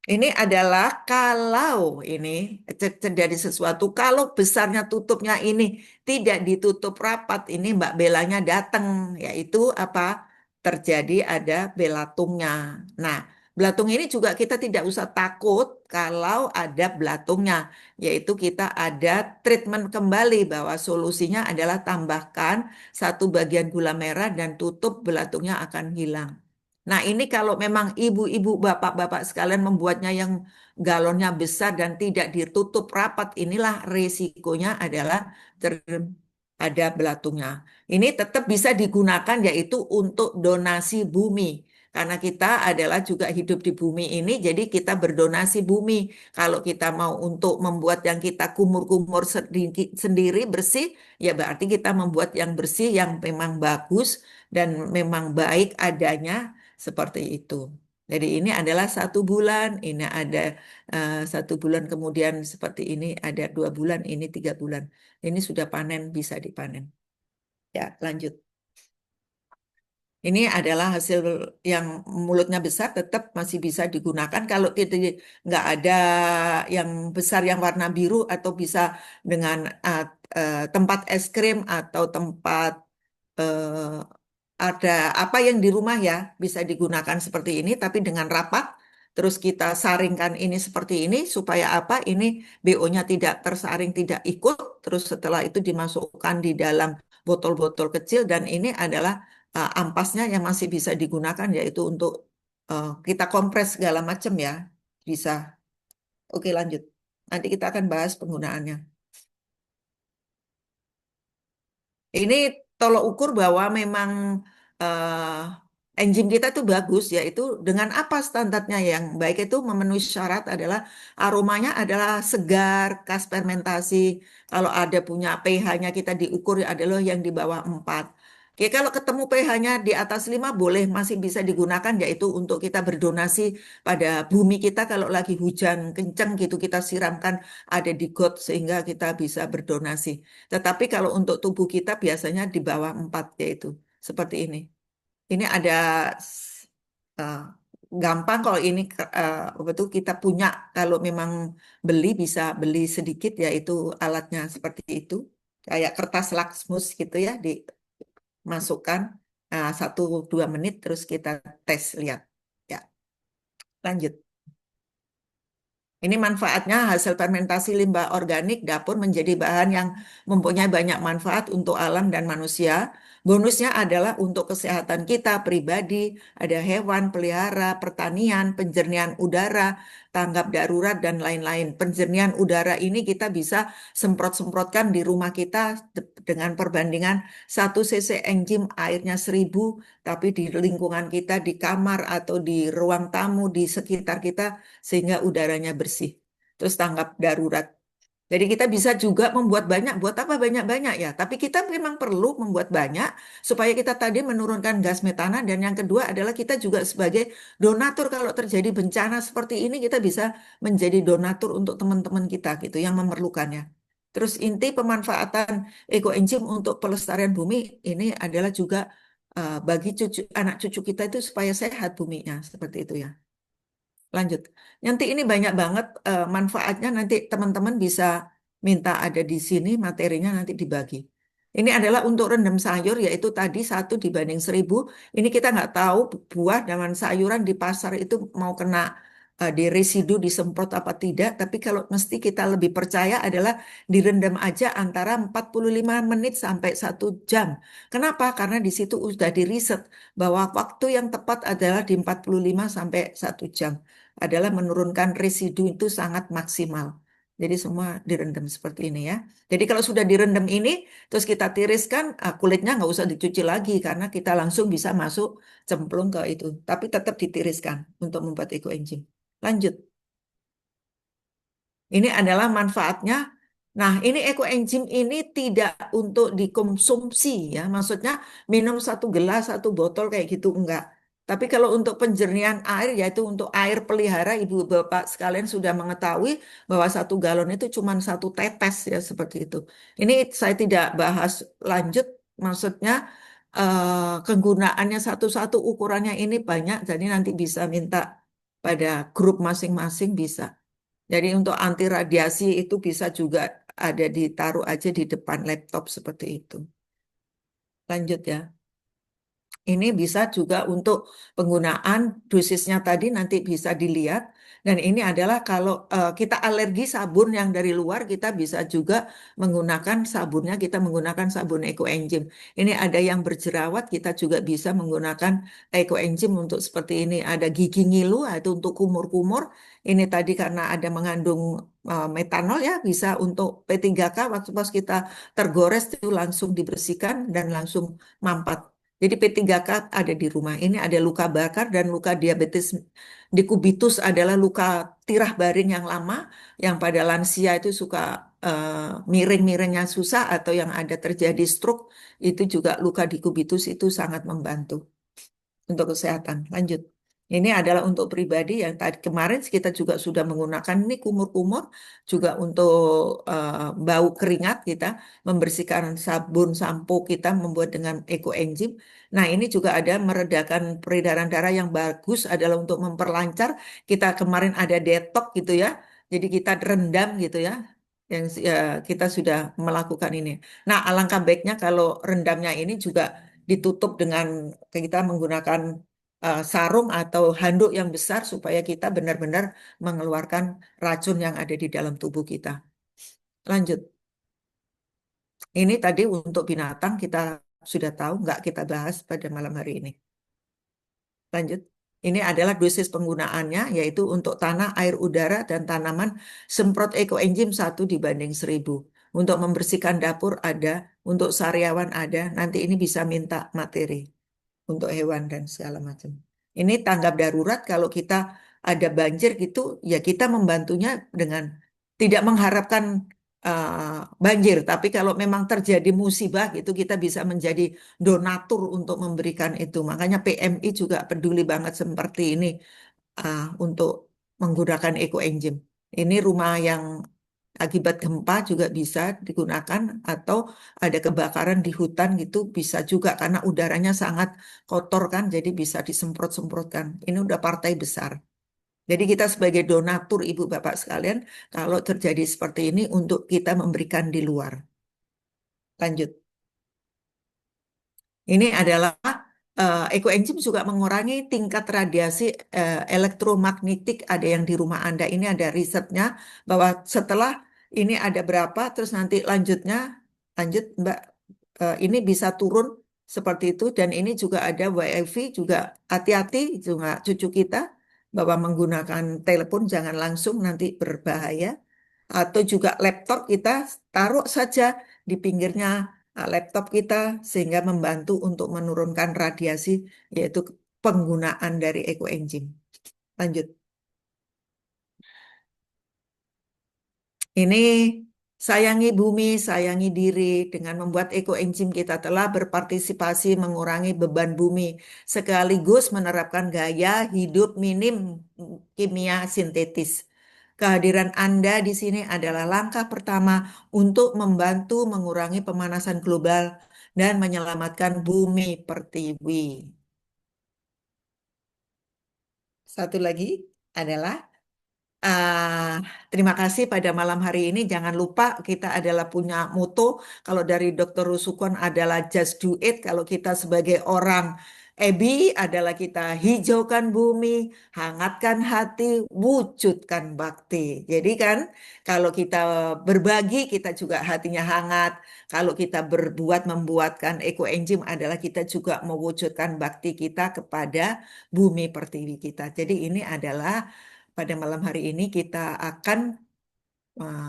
Ini adalah kalau ini terjadi sesuatu, kalau besarnya tutupnya ini tidak ditutup rapat, ini Mbak Belanya datang, yaitu apa? Terjadi ada belatungnya. Nah, belatung ini juga kita tidak usah takut kalau ada belatungnya, yaitu kita ada treatment kembali bahwa solusinya adalah tambahkan 1 bagian gula merah dan tutup belatungnya akan hilang. Nah, ini kalau memang ibu-ibu, bapak-bapak sekalian membuatnya yang galonnya besar dan tidak ditutup rapat, inilah resikonya adalah ada belatungnya. Ini tetap bisa digunakan yaitu untuk donasi bumi. Karena kita adalah juga hidup di bumi ini, jadi kita berdonasi bumi. Kalau kita mau untuk membuat yang kita kumur-kumur sendiri bersih, ya berarti kita membuat yang bersih yang memang bagus dan memang baik adanya seperti itu. Jadi ini adalah 1 bulan, ini ada 1 bulan kemudian seperti ini, ada 2 bulan, ini 3 bulan. Ini sudah panen, bisa dipanen. Ya, lanjut. Ini adalah hasil yang mulutnya besar tetap masih bisa digunakan kalau tidak nggak ada yang besar yang warna biru atau bisa dengan tempat es krim atau tempat eh, ada apa yang di rumah ya bisa digunakan seperti ini tapi dengan rapat terus kita saringkan ini seperti ini supaya apa ini BO-nya tidak tersaring tidak ikut terus setelah itu dimasukkan di dalam botol-botol kecil dan ini adalah ampasnya yang masih bisa digunakan yaitu untuk kita kompres segala macam ya bisa. Oke lanjut. Nanti kita akan bahas penggunaannya. Ini tolok ukur bahwa memang enzim kita itu bagus, yaitu dengan apa standarnya yang baik itu memenuhi syarat adalah aromanya adalah segar, khas fermentasi. Kalau ada punya pH-nya kita diukur adalah yang di bawah 4. Oke, kalau ketemu pH-nya di atas 5 boleh masih bisa digunakan yaitu untuk kita berdonasi pada bumi kita kalau lagi hujan kencang gitu kita siramkan ada di got sehingga kita bisa berdonasi. Tetapi kalau untuk tubuh kita biasanya di bawah 4 yaitu seperti ini. Ini ada eh, gampang kalau ini betul kita punya kalau memang beli bisa beli sedikit yaitu alatnya seperti itu. Kayak kertas laksmus gitu ya dimasukkan 1-2 menit terus kita tes lihat. Ya, lanjut. Ini manfaatnya hasil fermentasi limbah organik dapur menjadi bahan yang mempunyai banyak manfaat untuk alam dan manusia. Bonusnya adalah untuk kesehatan kita pribadi, ada hewan, pelihara, pertanian, penjernihan udara, tanggap darurat, dan lain-lain. Penjernihan udara ini kita bisa semprot-semprotkan di rumah kita dengan perbandingan 1 cc enzim airnya 1.000, tapi di lingkungan kita, di kamar atau di ruang tamu, di sekitar kita, sehingga udaranya bersih. Terus tanggap darurat. Jadi kita bisa juga membuat banyak, buat apa banyak-banyak ya. Tapi kita memang perlu membuat banyak supaya kita tadi menurunkan gas metana dan yang kedua adalah kita juga sebagai donatur kalau terjadi bencana seperti ini kita bisa menjadi donatur untuk teman-teman kita gitu yang memerlukannya. Terus inti pemanfaatan ekoenzim untuk pelestarian bumi ini adalah juga bagi anak cucu kita itu supaya sehat buminya seperti itu ya. Lanjut. Nanti ini banyak banget manfaatnya. Nanti teman-teman bisa minta ada di sini materinya nanti dibagi. Ini adalah untuk rendam sayur, yaitu tadi 1 dibanding 1.000. Ini kita nggak tahu buah dan sayuran di pasar itu mau kena di residu disemprot apa tidak. Tapi kalau mesti kita lebih percaya adalah direndam aja antara 45 menit sampai 1 jam. Kenapa? Karena di situ sudah diriset bahwa waktu yang tepat adalah di 45 sampai 1 jam adalah menurunkan residu itu sangat maksimal. Jadi semua direndam seperti ini ya. Jadi kalau sudah direndam ini, terus kita tiriskan, kulitnya nggak usah dicuci lagi karena kita langsung bisa masuk cemplung ke itu. Tapi tetap ditiriskan untuk membuat ekoenzim. Lanjut. Ini adalah manfaatnya. Nah, ini ekoenzim ini tidak untuk dikonsumsi ya. Maksudnya minum 1 gelas, 1 botol kayak gitu enggak. Tapi kalau untuk penjernihan air, yaitu untuk air pelihara, Ibu Bapak sekalian sudah mengetahui bahwa 1 galon itu cuma 1 tetes ya seperti itu. Ini saya tidak bahas lanjut, maksudnya kegunaannya satu-satu ukurannya ini banyak, jadi nanti bisa minta pada grup masing-masing bisa. Jadi untuk anti radiasi itu bisa juga ada ditaruh aja di depan laptop seperti itu. Lanjut ya. Ini bisa juga untuk penggunaan dosisnya tadi nanti bisa dilihat. Dan ini adalah kalau kita alergi sabun yang dari luar, kita bisa juga menggunakan sabunnya, kita menggunakan sabun ekoenzim. Ini ada yang berjerawat, kita juga bisa menggunakan ekoenzim untuk seperti ini. Ada gigi ngilu, itu untuk kumur-kumur. Ini tadi karena ada mengandung metanol ya, bisa untuk P3K waktu pas kita tergores itu langsung dibersihkan dan langsung mampat. Jadi P3K ada di rumah. Ini ada luka bakar dan luka diabetes dekubitus adalah luka tirah baring yang lama yang pada lansia itu suka miring-miringnya susah atau yang ada terjadi stroke itu juga luka dekubitus itu sangat membantu untuk kesehatan. Lanjut. Ini adalah untuk pribadi yang tadi kemarin kita juga sudah menggunakan ini kumur-kumur juga untuk bau keringat kita membersihkan sabun sampo kita membuat dengan ekoenzim. Nah, ini juga ada meredakan peredaran darah yang bagus adalah untuk memperlancar. Kita kemarin ada detox gitu ya. Jadi kita rendam gitu ya. Yang ya, kita sudah melakukan ini. Nah, alangkah baiknya kalau rendamnya ini juga ditutup dengan kita menggunakan sarung atau handuk yang besar supaya kita benar-benar mengeluarkan racun yang ada di dalam tubuh kita. Lanjut. Ini tadi untuk binatang kita sudah tahu, nggak kita bahas pada malam hari ini. Lanjut. Ini adalah dosis penggunaannya, yaitu untuk tanah, air, udara, dan tanaman, semprot ekoenzim 1 dibanding 1.000. Untuk membersihkan dapur ada, untuk sariawan ada, nanti ini bisa minta materi untuk hewan dan segala macam. Ini tanggap darurat kalau kita ada banjir gitu, ya kita membantunya dengan tidak mengharapkan banjir. Tapi kalau memang terjadi musibah gitu kita bisa menjadi donatur untuk memberikan itu. Makanya PMI juga peduli banget seperti ini untuk menggunakan eco engine. Ini rumah yang akibat gempa juga bisa digunakan atau ada kebakaran di hutan gitu bisa juga karena udaranya sangat kotor kan jadi bisa disemprot-semprotkan. Ini udah partai besar. Jadi kita sebagai donatur Ibu Bapak sekalian kalau terjadi seperti ini untuk kita memberikan di luar. Lanjut. Ini adalah ekoenzim juga mengurangi tingkat radiasi elektromagnetik ada yang di rumah Anda. Ini ada risetnya bahwa setelah ini ada berapa, terus nanti lanjut Mbak, ini bisa turun seperti itu. Dan ini juga ada WiFi juga hati-hati juga cucu kita bahwa menggunakan telepon jangan langsung nanti berbahaya. Atau juga laptop kita taruh saja di pinggirnya laptop kita sehingga membantu untuk menurunkan radiasi yaitu penggunaan dari eco engine. Lanjut. Ini sayangi bumi, sayangi diri. Dengan membuat eco engine kita telah berpartisipasi mengurangi beban bumi sekaligus menerapkan gaya hidup minim kimia sintetis. Kehadiran Anda di sini adalah langkah pertama untuk membantu mengurangi pemanasan global dan menyelamatkan bumi pertiwi. Satu lagi adalah terima kasih pada malam hari ini. Jangan lupa kita adalah punya moto. Kalau dari Dr. Rusukon adalah just do it. Kalau kita sebagai orang EBI adalah kita hijaukan bumi, hangatkan hati, wujudkan bakti. Jadi kan kalau kita berbagi kita juga hatinya hangat. Kalau kita membuatkan eco engine adalah kita juga mewujudkan bakti kita kepada bumi pertiwi kita. Jadi ini adalah pada malam hari ini kita akan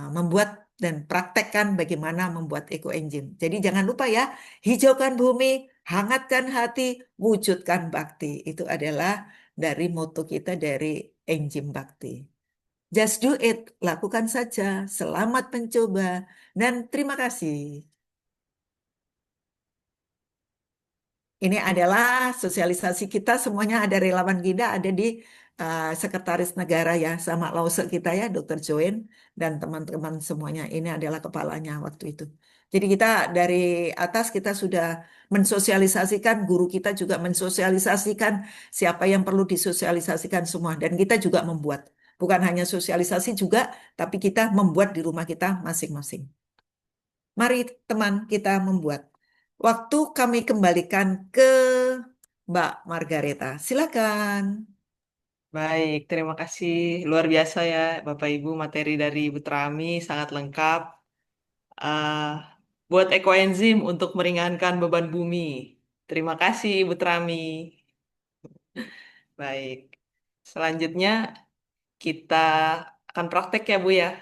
membuat dan praktekkan bagaimana membuat eco engine. Jadi jangan lupa ya, hijaukan bumi, hangatkan hati, wujudkan bakti. Itu adalah dari moto kita dari engine bakti. Just do it, lakukan saja. Selamat mencoba dan terima kasih. Ini adalah sosialisasi kita semuanya ada relawan kita ada di Sekretaris Negara ya sama Lause kita ya Dr. Joen dan teman-teman semuanya. Ini adalah kepalanya waktu itu. Jadi kita dari atas kita sudah mensosialisasikan, guru kita juga mensosialisasikan siapa yang perlu disosialisasikan semua dan kita juga membuat. Bukan hanya sosialisasi juga, tapi kita membuat di rumah kita masing-masing. Mari teman kita membuat. Waktu kami kembalikan ke Mbak Margareta. Silakan. Baik, terima kasih. Luar biasa ya, Bapak Ibu, materi dari Ibu Trami sangat lengkap. Ah, buat ekoenzim untuk meringankan beban bumi. Terima kasih, Ibu Trami. Baik, selanjutnya kita akan praktek ya, Bu ya.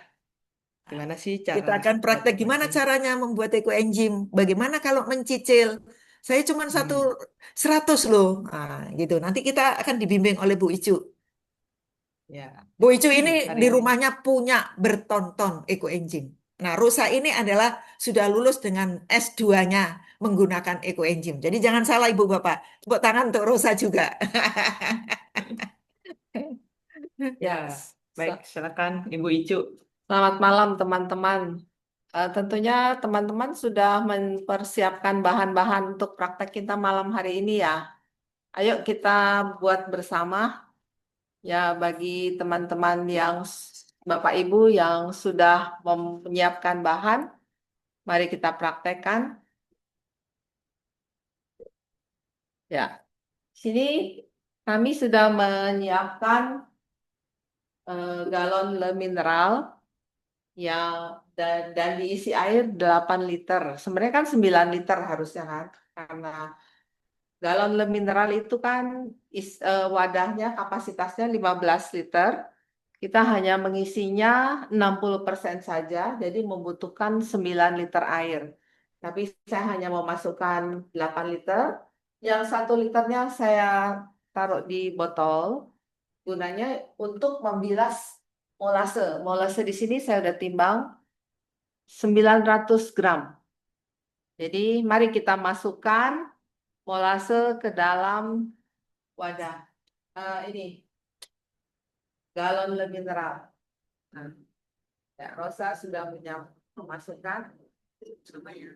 Gimana sih cara Kita akan buat praktek gimana ekoenzim? caranya membuat eco engine. Bagaimana kalau mencicil? Saya cuma satu Hmm, 100 loh. Gitu. Nanti kita akan dibimbing oleh Bu Icu. ya, Bu Icu ini mari di Bu. rumahnya punya bertonton eco engine. Nah, Rosa ini adalah sudah lulus dengan S2-nya menggunakan eco engine. Jadi jangan salah Ibu Bapak. Tepuk tangan untuk Rosa juga. Ya, Ya, baik, silakan Ibu Icu. selamat malam teman-teman. Tentunya teman-teman sudah mempersiapkan bahan-bahan untuk praktek kita malam hari ini ya. Ayo kita buat bersama ya bagi teman-teman Bapak Ibu yang sudah menyiapkan bahan, mari kita praktekkan. Ya, sini kami sudah menyiapkan galon le mineral yang dan diisi air 8 liter. Sebenarnya kan 9 liter harusnya kan. Karena galon le mineral itu kan wadahnya kapasitasnya 15 liter. Kita hanya mengisinya 60% saja, jadi membutuhkan 9 liter air. Tapi saya hanya memasukkan 8 liter. Yang 1 liternya saya taruh di botol, gunanya untuk membilas molase. Molase di sini saya udah timbang 900 gram. Jadi mari kita masukkan molase ke dalam wadah ini galon mineral. Nah, ya, Rosa sudah memasukkan. Coba ya.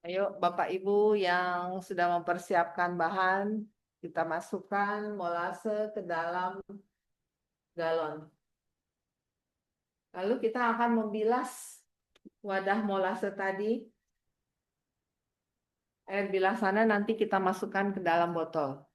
Ayo Bapak Ibu yang sudah mempersiapkan bahan, kita masukkan molase ke dalam galon. Lalu kita akan membilas wadah molase tadi. Air bilasannya nanti kita masukkan ke dalam botol.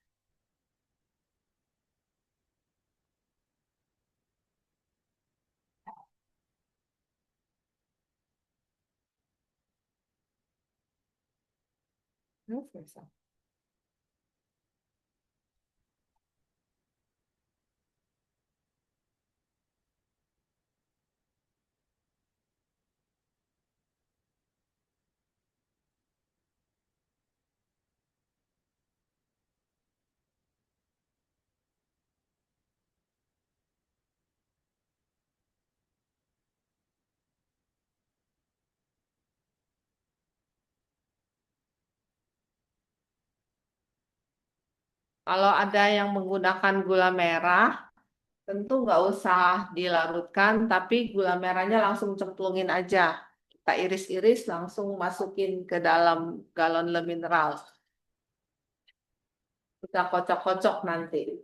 Kalau ada yang menggunakan gula merah, tentu nggak usah dilarutkan, tapi gula merahnya langsung cemplungin aja. Kita iris-iris langsung masukin ke dalam galon le mineral. Kita kocok-kocok nanti.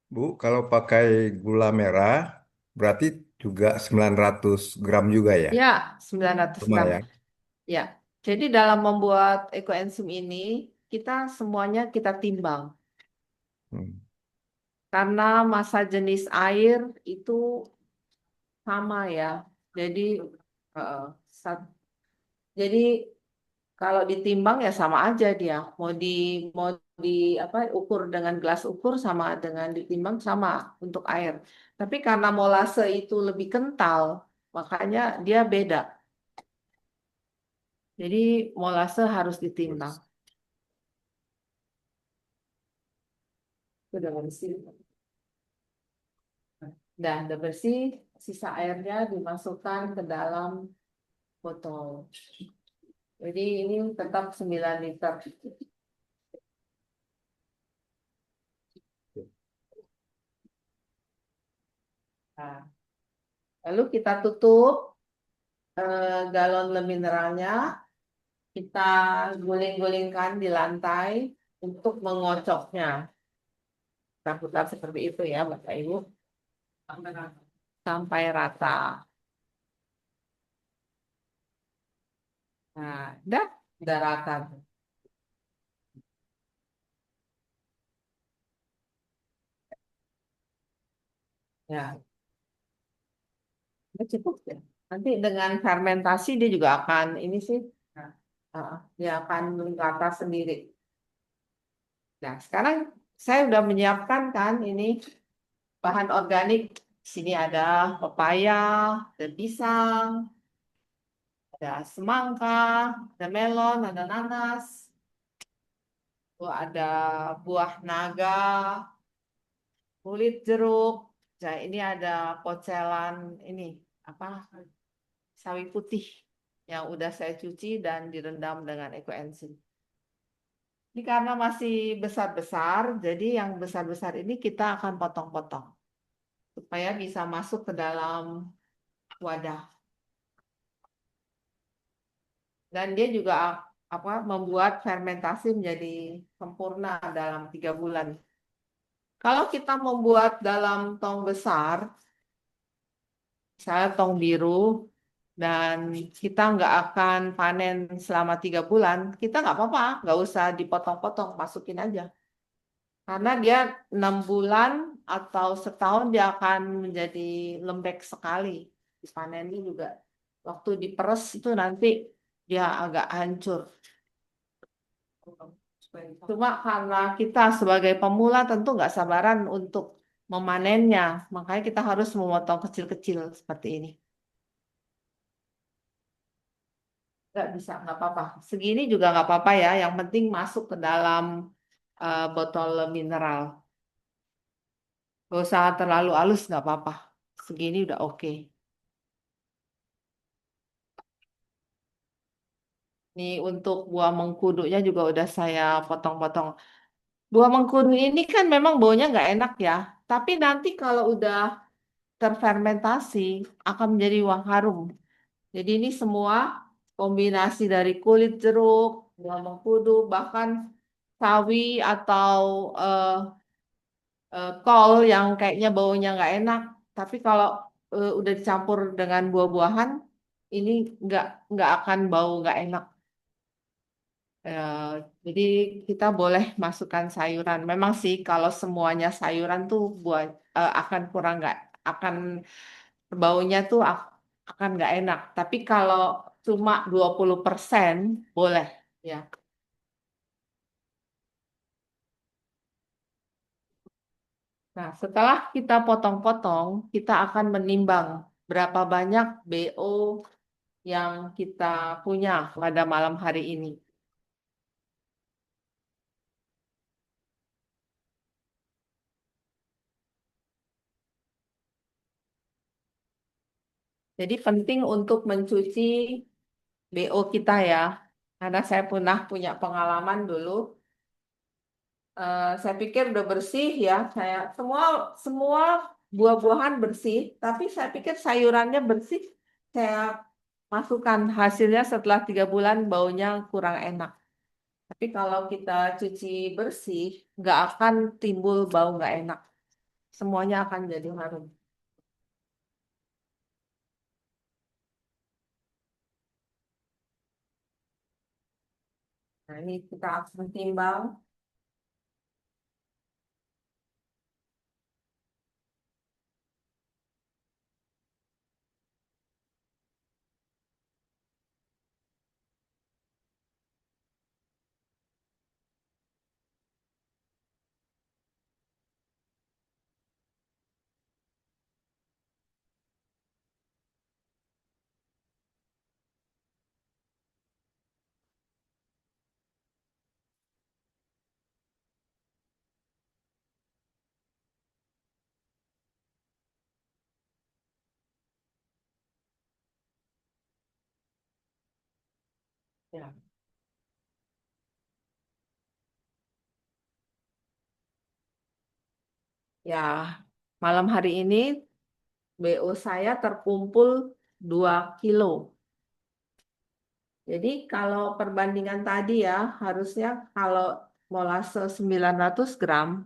Bu, kalau pakai gula merah berarti juga 900 gram juga ya? Ya, 900 gram. Lumayan. Ya, jadi dalam membuat ekoenzim ini, kita semuanya kita timbang. Hmm. Karena massa jenis air itu sama ya. Jadi, eh, sat- jadi kalau ditimbang ya sama aja dia. Mau di apa ukur dengan gelas ukur sama dengan ditimbang sama untuk air. Tapi karena molase itu lebih kental, makanya dia beda. Jadi molase harus ditimbang. Sudah bersih. Udah bersih, sisa airnya dimasukkan ke dalam botol. Jadi ini tetap 9 liter. Nah, lalu kita tutup galon le mineralnya, kita guling-gulingkan di lantai untuk mengocoknya. Kita putar seperti itu ya Bapak Ibu. Sampai rata. Nah, udah rata. Ya, udah cukup ya. Nanti dengan fermentasi dia juga akan ini sih, dia akan rata sendiri. Nah, sekarang saya udah menyiapkan kan ini bahan organik. Sini ada pepaya, ada pisang, ada semangka, ada melon, ada nanas. Tuh ada buah naga, kulit jeruk. Nah, ini ada pocelan ini apa? Sawi putih yang udah saya cuci dan direndam dengan ekoenzim. Ini karena masih besar-besar, jadi yang besar-besar ini kita akan potong-potong supaya bisa masuk ke dalam wadah. Dan dia juga membuat fermentasi menjadi sempurna dalam 3 bulan. Kalau kita membuat dalam tong besar, misalnya tong biru, dan kita nggak akan panen selama 3 bulan, kita nggak apa-apa, nggak usah dipotong-potong, masukin aja. Karena dia 6 bulan atau setahun dia akan menjadi lembek sekali. Dipanennya juga Waktu diperes itu nanti dia agak hancur. Cuma karena kita sebagai pemula tentu nggak sabaran untuk memanennya, makanya kita harus memotong kecil-kecil seperti ini. Nggak bisa, nggak apa-apa. Segini juga nggak apa-apa ya, yang penting masuk ke dalam botol mineral. Gak usah terlalu halus, nggak apa-apa. Segini udah oke. Ini untuk buah mengkudunya juga udah saya potong-potong. Buah mengkudu ini kan memang baunya nggak enak ya. Tapi nanti kalau udah terfermentasi akan menjadi wah harum. Jadi ini semua kombinasi dari kulit jeruk, buah mengkudu, bahkan sawi atau eh, kol yang kayaknya baunya nggak enak. Tapi kalau udah dicampur dengan buah-buahan, ini nggak nggak akan bau nggak enak. Eh, jadi kita boleh masukkan sayuran. Memang sih kalau semuanya sayuran tuh akan kurang nggak akan baunya tuh akan nggak enak. Tapi kalau cuma 20% boleh ya. Nah, setelah kita potong-potong, kita akan menimbang berapa banyak BO yang kita punya pada malam hari ini. Jadi penting untuk mencuci BO kita ya. Karena saya pernah punya pengalaman dulu. Saya pikir udah bersih ya. Saya semua semua buah-buahan bersih, tapi saya pikir sayurannya bersih. Saya masukkan hasilnya setelah 3 bulan baunya kurang enak. Tapi kalau kita cuci bersih, nggak akan timbul bau nggak enak. Semuanya akan jadi harum. Nah, ini kita akan timbang. Ya, ya, malam hari ini BO saya terkumpul 2 kilo. Jadi kalau perbandingan tadi ya, harusnya kalau molase 900 gram,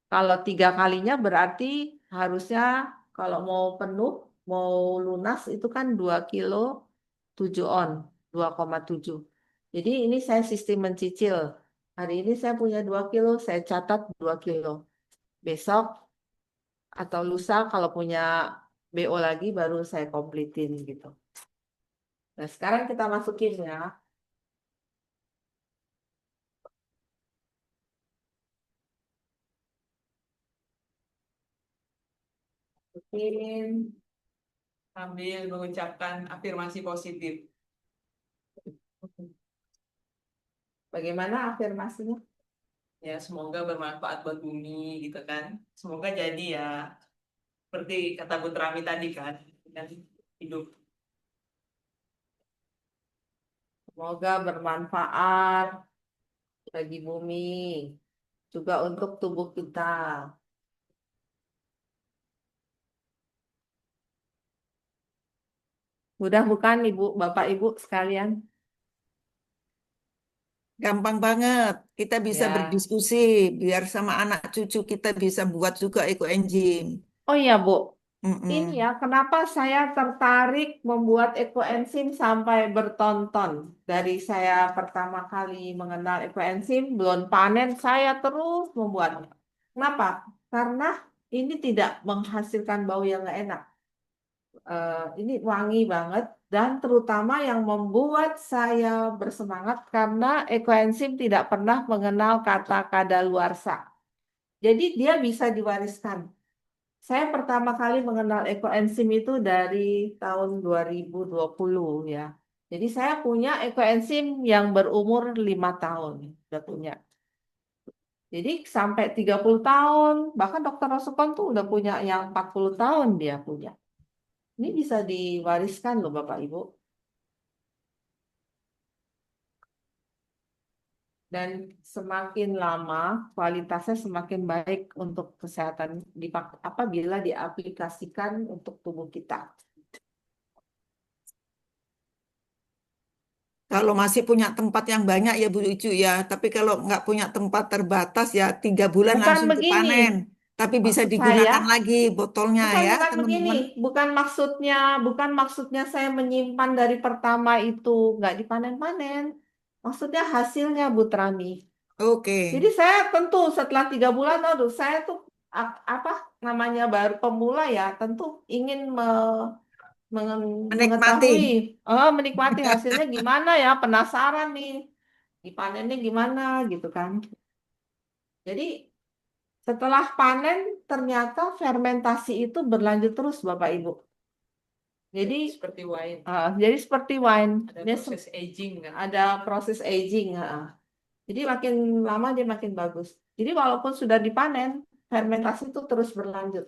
kalau 3 kalinya berarti harusnya kalau mau penuh, mau lunas itu kan 2 kilo 7 on, 2,7. Jadi ini saya sistem mencicil. Hari ini saya punya 2 kilo, saya catat 2 kilo. Besok atau lusa kalau punya BO lagi baru saya komplitin gitu. Nah sekarang kita masukin ya. Masukin. Sambil mengucapkan afirmasi positif. Bagaimana afirmasinya? Ya, semoga bermanfaat buat bumi gitu kan. Semoga jadi ya, seperti kata Bu Trami tadi kan hidup. Semoga bermanfaat bagi bumi, juga untuk tubuh kita. Mudah bukan Ibu, Bapak Ibu sekalian? Gampang banget. Kita bisa Ya. berdiskusi biar sama anak cucu kita bisa buat juga ekoenzim. Oh iya, Bu. Ini Mm-mm. ya, kenapa saya tertarik membuat ekoenzim sampai bertonton. Dari saya pertama kali mengenal ekoenzim, belum panen, saya terus membuatnya. Kenapa? Karena ini tidak menghasilkan bau yang nggak enak. Ini wangi banget dan terutama yang membuat saya bersemangat karena ekoenzim tidak pernah mengenal kata kadaluarsa. Jadi dia bisa diwariskan. Saya pertama kali mengenal ekoenzim itu dari tahun 2020 ya. Jadi saya punya ekoenzim yang berumur 5 tahun. Udah punya. Jadi sampai 30 tahun, bahkan dokter Rosukon tuh udah punya yang 40 tahun dia punya. Ini bisa diwariskan loh Bapak Ibu. Dan semakin lama kualitasnya semakin baik untuk kesehatan apabila diaplikasikan untuk tubuh kita. Kalau masih punya tempat yang banyak ya Bu Icu ya, tapi kalau nggak punya tempat terbatas ya 3 bulan Bukan langsung begini, dipanen. Tapi bisa maksud saya digunakan lagi botolnya ya bukan begini, teman-teman. bukan maksudnya saya menyimpan dari pertama itu nggak dipanen-panen. Maksudnya hasilnya Bu Trami. Oke, Jadi saya tentu setelah 3 bulan, aduh saya tuh apa namanya baru pemula ya, tentu ingin menikmati. mengetahui, menikmati hasilnya gimana ya, penasaran nih, dipanennya gimana gitu kan. Jadi setelah panen ternyata fermentasi itu berlanjut terus Bapak Ibu. Jadi Seperti wine, jadi seperti wine, ada dia proses aging kan. ada proses aging. Jadi makin lama dia makin bagus. Jadi walaupun sudah dipanen, fermentasi itu terus berlanjut.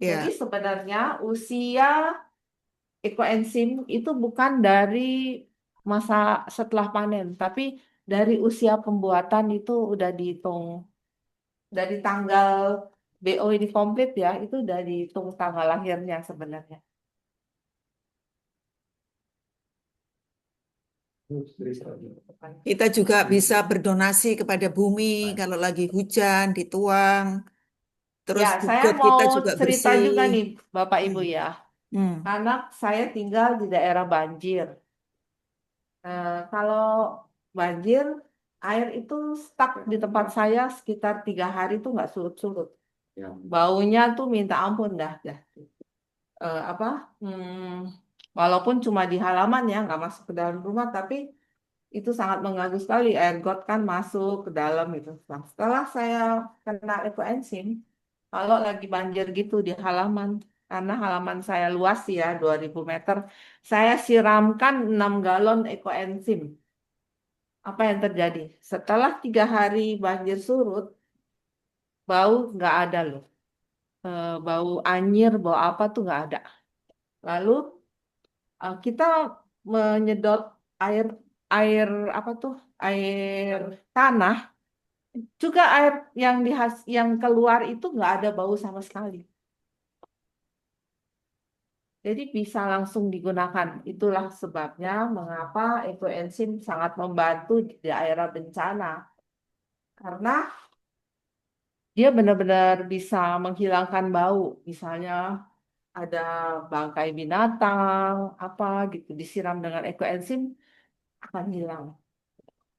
Jadi Ya, sebenarnya usia ekoenzim itu bukan dari masa setelah panen, tapi dari usia pembuatan itu udah dihitung dari tanggal BO ini komplit ya, itu udah dihitung tanggal lahirnya sebenarnya. kita juga bisa berdonasi kepada bumi kalau lagi hujan, dituang. Terus Ya, saya got mau kita juga cerita bersih. juga nih Bapak Hmm. Ibu ya. Hmm. Anak saya tinggal di daerah banjir. Kalau banjir, air itu stuck di tempat saya sekitar 3 hari tuh nggak surut-surut. Baunya tuh minta ampun dah. Apa? Walaupun cuma di halaman ya, nggak masuk ke dalam rumah, tapi itu sangat mengganggu sekali. Air got kan masuk ke dalam itu. Nah, setelah saya kena ekoenzim, kalau lagi banjir gitu di halaman, karena halaman saya luas ya, 2000 meter, saya siramkan 6 galon ekoenzim. Apa yang terjadi? Setelah 3 hari banjir surut, bau nggak ada loh. Bau anyir, bau apa tuh nggak ada. Lalu kita menyedot air air apa tuh? Air tanah. Juga air yang keluar itu nggak ada bau sama sekali. Jadi bisa langsung digunakan. Itulah sebabnya mengapa ekoenzim sangat membantu di daerah bencana. Karena dia benar-benar bisa menghilangkan bau. Misalnya ada bangkai binatang, apa gitu, disiram dengan ekoenzim akan hilang.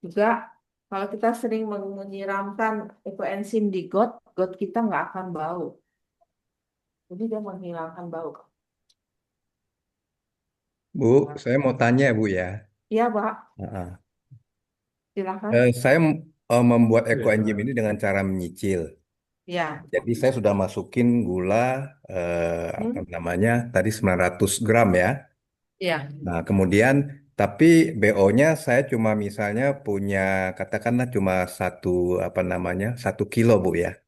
Juga kalau kita sering menyiramkan ekoenzim di got kita nggak akan bau. Jadi dia menghilangkan bau. Bu, saya mau tanya Bu ya. Iya, Pak. Heeh. Silakan. Saya membuat ekoenzim ini dengan cara menyicil. Ya. Jadi saya sudah masukin gula apa Hmm? namanya tadi 900 gram ya. Ya. Nah, kemudian tapi BO-nya saya cuma misalnya punya katakanlah cuma satu apa namanya 1 kilo Bu ya.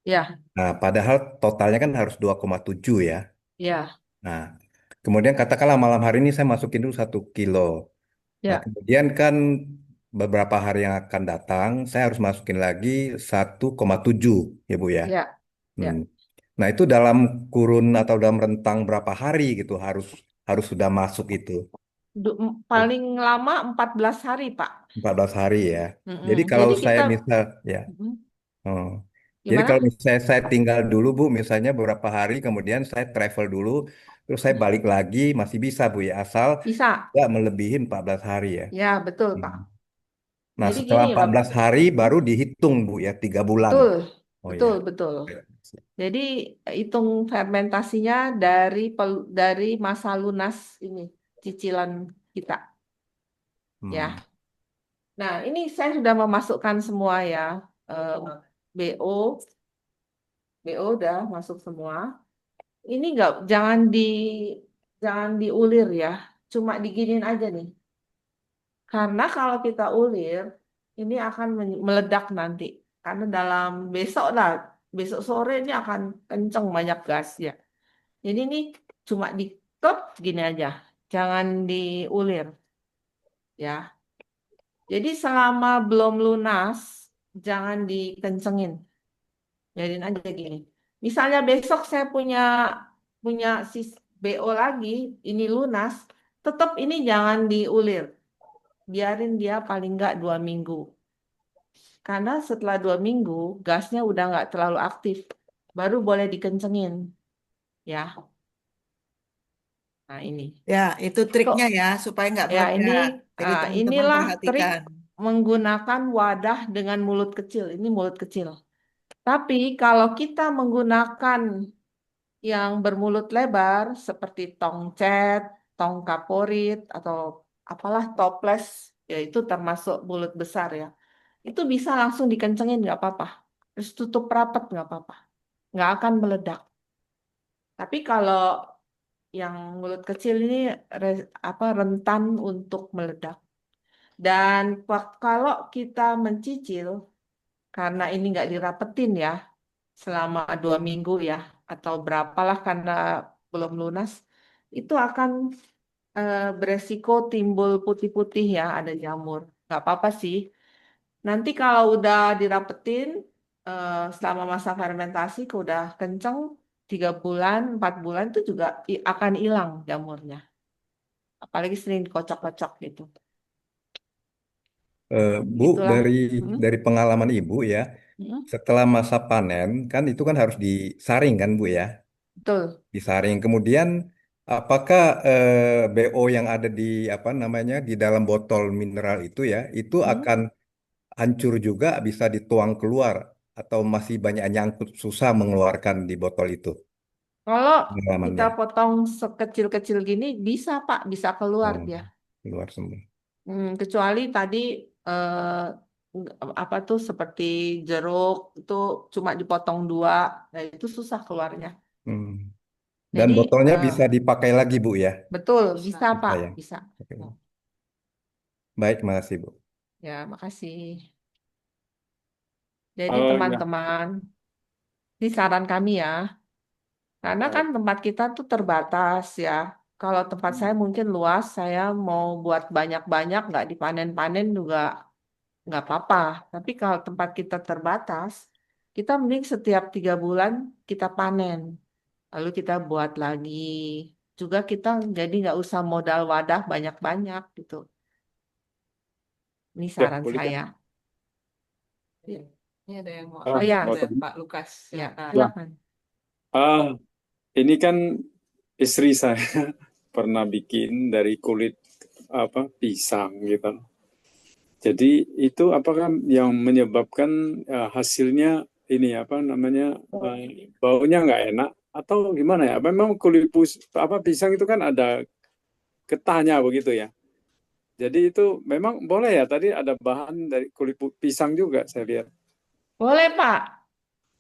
Ya. Nah, padahal totalnya kan harus 2,7 ya. Ya. Nah, kemudian katakanlah malam hari ini saya masukin dulu 1 kilo. Nah, Ya. kemudian kan beberapa hari yang akan datang saya harus masukin lagi 1,7 ya Bu ya. Ya. Hmm. Ya. Nah, itu dalam kurun atau dalam rentang berapa hari gitu harus harus sudah masuk itu. Paling lama 14 hari, Pak. 14 hari ya. Mm-mm. Jadi kalau Jadi saya kita misal ya. Mm-mm. Oh. Jadi kalau Gimana? misalnya saya tinggal dulu Bu, misalnya beberapa hari kemudian saya travel dulu, terus saya Mm. balik lagi masih bisa Bu ya, asal Bisa. nggak melebihi 14 hari ya. Ya, betul, Hmm. Pak. Nah, Jadi setelah gini, 14 hari Mm. baru dihitung Bu ya, 3 bulan. Betul. Oh ya. Betul, betul. Jadi hitung fermentasinya dari masa lunas ini cicilan kita ya. Hmm. Nah, ini saya sudah memasukkan semua ya. Eh, BO, BO udah masuk semua. Ini nggak jangan diulir ya. Cuma diginin aja nih. Karena kalau kita ulir, ini akan meledak nanti. Karena dalam besok lah, besok sore ini akan kenceng banyak gas ya. Jadi ini cuma di top gini aja, jangan diulir ya. Jadi selama belum lunas, jangan dikencengin. Jadiin aja gini. Misalnya besok saya punya punya sis BO lagi, ini lunas, tetap ini jangan diulir. Biarin dia paling nggak 2 minggu. Karena setelah 2 minggu, gasnya udah nggak terlalu aktif. Baru boleh dikencengin. Ya, nah ini. Ya, itu Kok triknya ya, supaya nggak ya ini meledak. Jadi teman-teman inilah trik perhatikan. menggunakan wadah dengan mulut kecil. Ini mulut kecil. Tapi kalau kita menggunakan yang bermulut lebar seperti tongcet, tong kaporit atau apalah toples, ya itu termasuk mulut besar ya. Itu bisa langsung dikencengin nggak apa-apa. Terus tutup rapat nggak apa-apa. Nggak akan meledak. Tapi kalau yang mulut kecil ini rentan untuk meledak. Dan kalau kita mencicil, karena ini nggak dirapetin ya, selama 2 minggu ya, atau berapalah karena belum lunas, itu akan beresiko timbul putih-putih ya, ada jamur. Nggak apa-apa sih. Nanti kalau udah dirapetin, selama masa fermentasi, kalau udah kenceng, 3 bulan, 4 bulan itu juga akan hilang jamurnya. Apalagi sering dikocok-kocok gitu. Bu, Itulah. dari Hmm? dari pengalaman Ibu ya, Hmm? setelah masa panen kan itu kan harus disaring kan Bu ya, Betul. disaring. Kemudian apakah BO yang ada di apa namanya di dalam botol mineral itu ya, itu Hmm? akan hancur juga bisa dituang keluar atau masih banyak nyangkut susah mengeluarkan di botol itu Kalau kita pengalamannya. potong sekecil-kecil gini, bisa Pak, bisa keluar Oh, dia. keluar semua. Kecuali tadi apa tuh seperti jeruk itu cuma dipotong 2, nah itu susah keluarnya. Hmm. Dan Jadi botolnya bisa dipakai lagi Bu ya, betul bisa bisa Pak, ya. bisa. Oke. Baik, makasih Bu. Ya, makasih. Jadi Oh ya, teman-teman, ini saran kami ya, karena kan baik. tempat kita tuh terbatas ya. Kalau tempat saya mungkin luas, saya mau buat banyak-banyak, nggak dipanen-panen juga nggak apa-apa. Tapi kalau tempat kita terbatas, kita mending setiap 3 bulan kita panen. Lalu kita buat lagi. Juga kita jadi nggak usah modal wadah banyak-banyak gitu. Ini Ya, saran boleh kan? saya. Iya. Ini ada yang mau Oh Ah, ya, mau ya, tanya. Pak Lukas, ya silakan. Ya, silakan. ah, ini kan istri saya pernah bikin dari kulit apa pisang gitu. Jadi itu apakah yang menyebabkan hasilnya ini apa namanya baunya nggak enak atau gimana ya? Memang kulit apa pisang itu kan ada getahnya begitu ya. Jadi itu memang boleh ya. Tadi ada bahan dari kulit pisang juga saya lihat. Boleh Pak.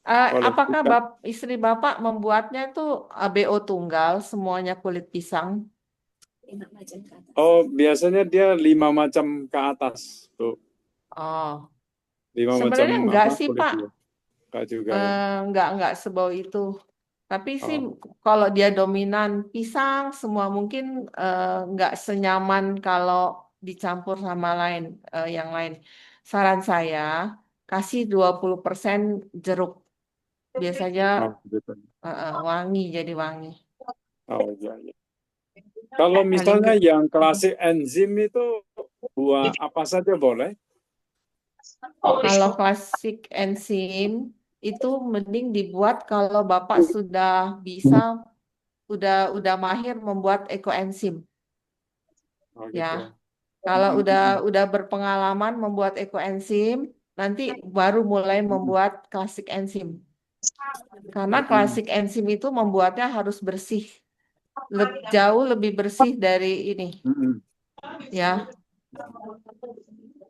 Oleh Apakah bukan. istri Bapak membuatnya itu BO tunggal, semuanya kulit pisang? Oh, biasanya dia 5 macam ke atas, tuh. Oh, 5 macam sebenarnya enggak apa sih kulit Pak. dia. Enggak juga ya. Enggak sebau itu. Tapi sih Oh, kalau dia dominan pisang, semua mungkin enggak senyaman kalau dicampur sama yang lain. Saran saya, kasih 20% jeruk. Biasanya oh gitu. wangi jadi wangi. Oh iya, iya. Kalau Paling misalnya gede. yang klasik enzim itu buah apa saja boleh? Kalau klasik enzim itu mending dibuat kalau Bapak sudah bisa, udah mahir membuat ekoenzim. Oh Ya, gitu. kalau udah berpengalaman membuat ekoenzim, nanti baru mulai membuat klasik enzim. Karena klasik enzim itu membuatnya harus bersih, jauh lebih bersih dari ini, Mm-mm. ya.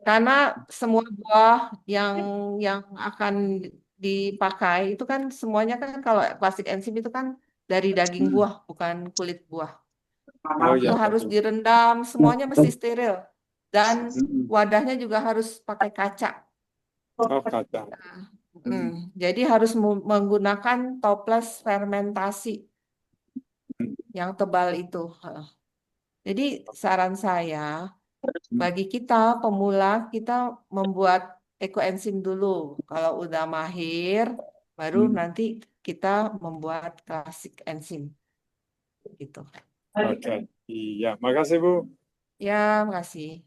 Karena semua buah yang akan dipakai itu kan semuanya kan kalau klasik enzim itu kan dari daging Mm. buah, bukan kulit buah. Oh Itu ya, harus betul. direndam, semuanya mesti steril. Dan Mm-mm. wadahnya juga harus pakai kaca. Oh, kaca. Hmm, Mm. jadi harus menggunakan toples fermentasi yang tebal itu. Heeh. Jadi saran saya bagi kita pemula kita membuat ekoenzim dulu. Kalau udah mahir, baru Mm. nanti kita membuat klasik enzim gitu. Oke. Iya, makasih Bu. Ya, makasih.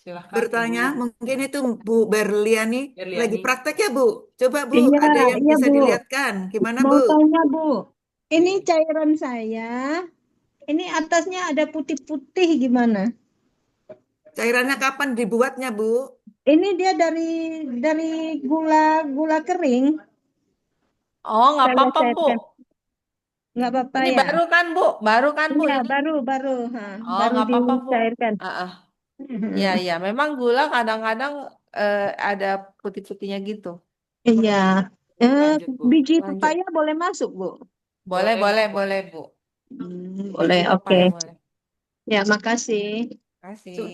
Silahkan Bertanya, Ibu mungkin itu Bu Berliani lagi Berliani. praktek ya Bu? Coba Bu, Iya, ada yang iya bisa Bu. dilihatkan. Gimana Mau Bu? tanya Bu, ini cairan saya, ini atasnya ada putih-putih gimana? Cairannya kapan dibuatnya Bu? Ini dia dari gula gula kering. Oh, nggak Saya apa-apa Bu. cairkan, nggak apa-apa Ini ya? baru kan Bu? Baru kan Bu Iya, ini? baru, Oh, baru nggak apa-apa Bu. dicairkan. Ah, ah. Ya, ya. Memang gula kadang-kadang ada putih-putihnya gitu. Iya, Lanjut Bu. biji Lanjut. pepaya boleh masuk Bu? Boleh, boleh, boleh Bu. Boleh, Biji oke. pepaya boleh. Ya, makasih. Sudah, Kasih.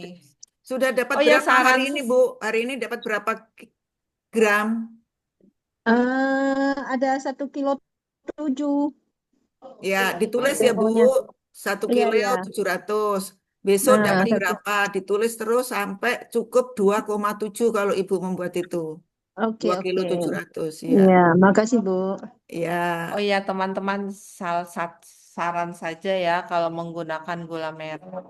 sudah dapat Oh ya, berapa hari ini Bu? Hari ini dapat berapa gram? Ada 1,7 kg Ya, ditulis ya Bu. BO-nya. 1 Iya, kilo iya. 700. Besok Nah, dapat satu. berapa? Ditulis terus sampai cukup 2,7 kalau Ibu membuat itu. Oke, 2,7 kg. Ya. Iya, makasih Bu. oh Ya. ya, teman-teman, saran saja ya kalau menggunakan gula merah.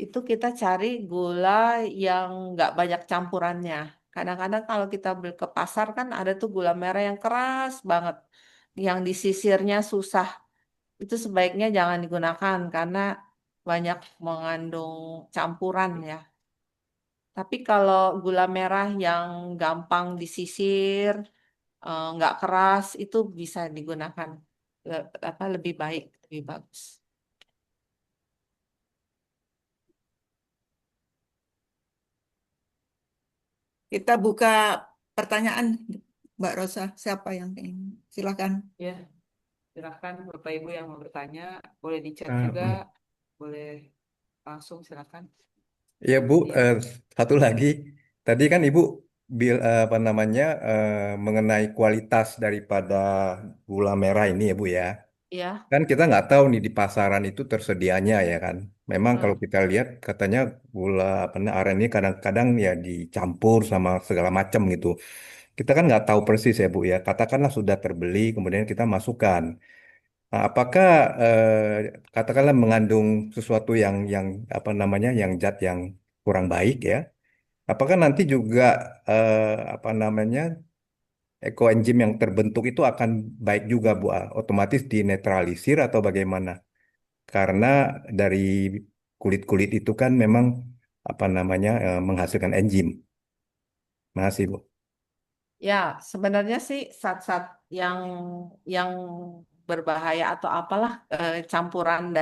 Itu kita cari gula yang nggak banyak campurannya. Kadang-kadang kalau kita beli ke pasar kan ada tuh gula merah yang keras banget, yang disisirnya susah. Itu sebaiknya jangan digunakan karena banyak mengandung campuran ya. Tapi kalau gula merah yang gampang disisir, nggak keras, itu bisa digunakan. Apa lebih baik, lebih bagus. Kita buka pertanyaan, Mbak Rosa. Siapa yang ingin? Silakan. Ya, silakan Bapak Ibu yang mau bertanya, boleh di chat juga, Hmm. boleh langsung silakan. Ya Bu, Iya, satu lagi. Tadi kan Ibu apa namanya mengenai kualitas daripada gula merah ini ya Bu ya. ya. Kan kita nggak tahu nih di pasaran itu tersedianya ya kan. Memang kalau Hmm. kita lihat katanya gula apa namanya aren ini kadang-kadang ya dicampur sama segala macam gitu. Kita kan nggak tahu persis ya Bu ya. Katakanlah sudah terbeli kemudian kita masukkan. Nah, apakah katakanlah mengandung sesuatu yang apa namanya yang zat yang kurang baik ya? Apakah nanti juga apa namanya ekoenzim yang terbentuk itu akan baik juga Bu? Otomatis dinetralisir atau bagaimana? Karena dari kulit-kulit itu kan memang apa namanya menghasilkan enzim. Masih Bu. Ya, sebenarnya sih zat-zat yang berbahaya atau apalah campuran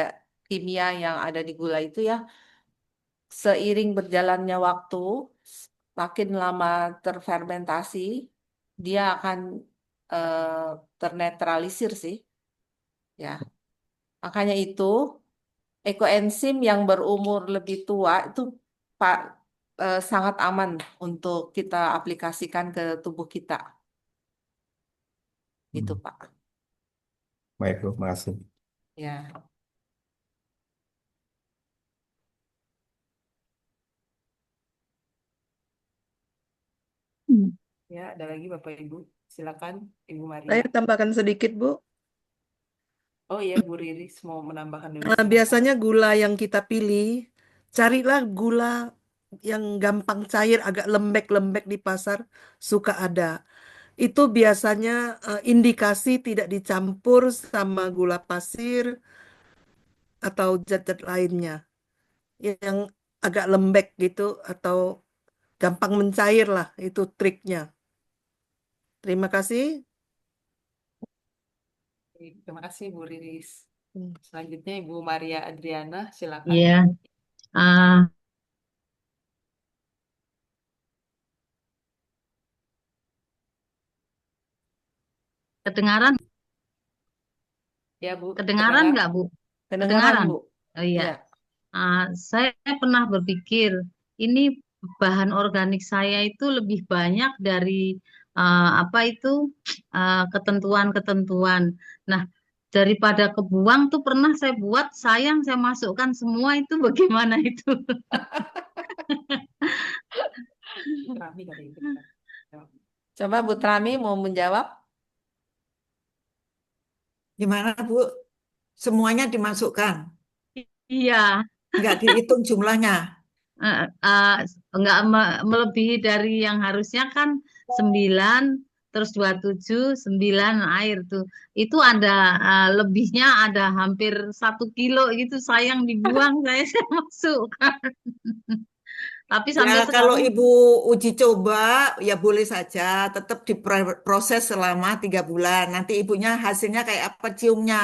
kimia yang ada di gula itu ya, seiring berjalannya waktu, makin lama terfermentasi, dia akan ternetralisir sih. Ya, makanya itu ekoenzim yang berumur lebih tua itu Pak sangat aman untuk kita aplikasikan ke tubuh kita, gitu Hmm. Pak. Baik Bu, makasih. Ya. Hmm. ya ada lagi Bapak Ibu. Silakan Ibu Saya Maria. tambahkan sedikit, Bu. Oh iya, Bu Riris mau menambahkan dulu, Nah, silakan. biasanya gula yang kita pilih, carilah gula yang gampang cair, agak lembek-lembek di pasar, suka ada. Itu biasanya indikasi tidak dicampur sama gula pasir atau zat-zat lainnya. Yang agak lembek gitu atau gampang mencair lah, itu triknya. Terima kasih. Terima kasih Bu Riris. Hmm. Selanjutnya Ibu Maria Adriana, silakan. Iya, ah, kedengaran, Ya Bu, kedengaran terdengar. nggak Bu? Kedengaran Kedengaran? Bu. Oh iya. Ya. Saya pernah berpikir ini bahan organik saya itu lebih banyak dari apa itu ketentuan-ketentuan. Nah, daripada kebuang tuh pernah saya buat, sayang saya masukkan semua itu bagaimana itu? Rami kali ini. Coba Bu Trami mau menjawab. Gimana, Bu? Semuanya dimasukkan, Iya. nggak dihitung jumlahnya. eh, eh, nggak melebihi dari yang harusnya kan 9 terus 27 9 air tuh itu ada lebihnya ada hampir 1 kilo gitu sayang dibuang saya masukkan tapi Ya, sampai kalau sekarang Ibu uji coba, ya boleh saja. Tetap diproses selama 3 bulan. Nanti Ibunya hasilnya kayak apa ciumnya.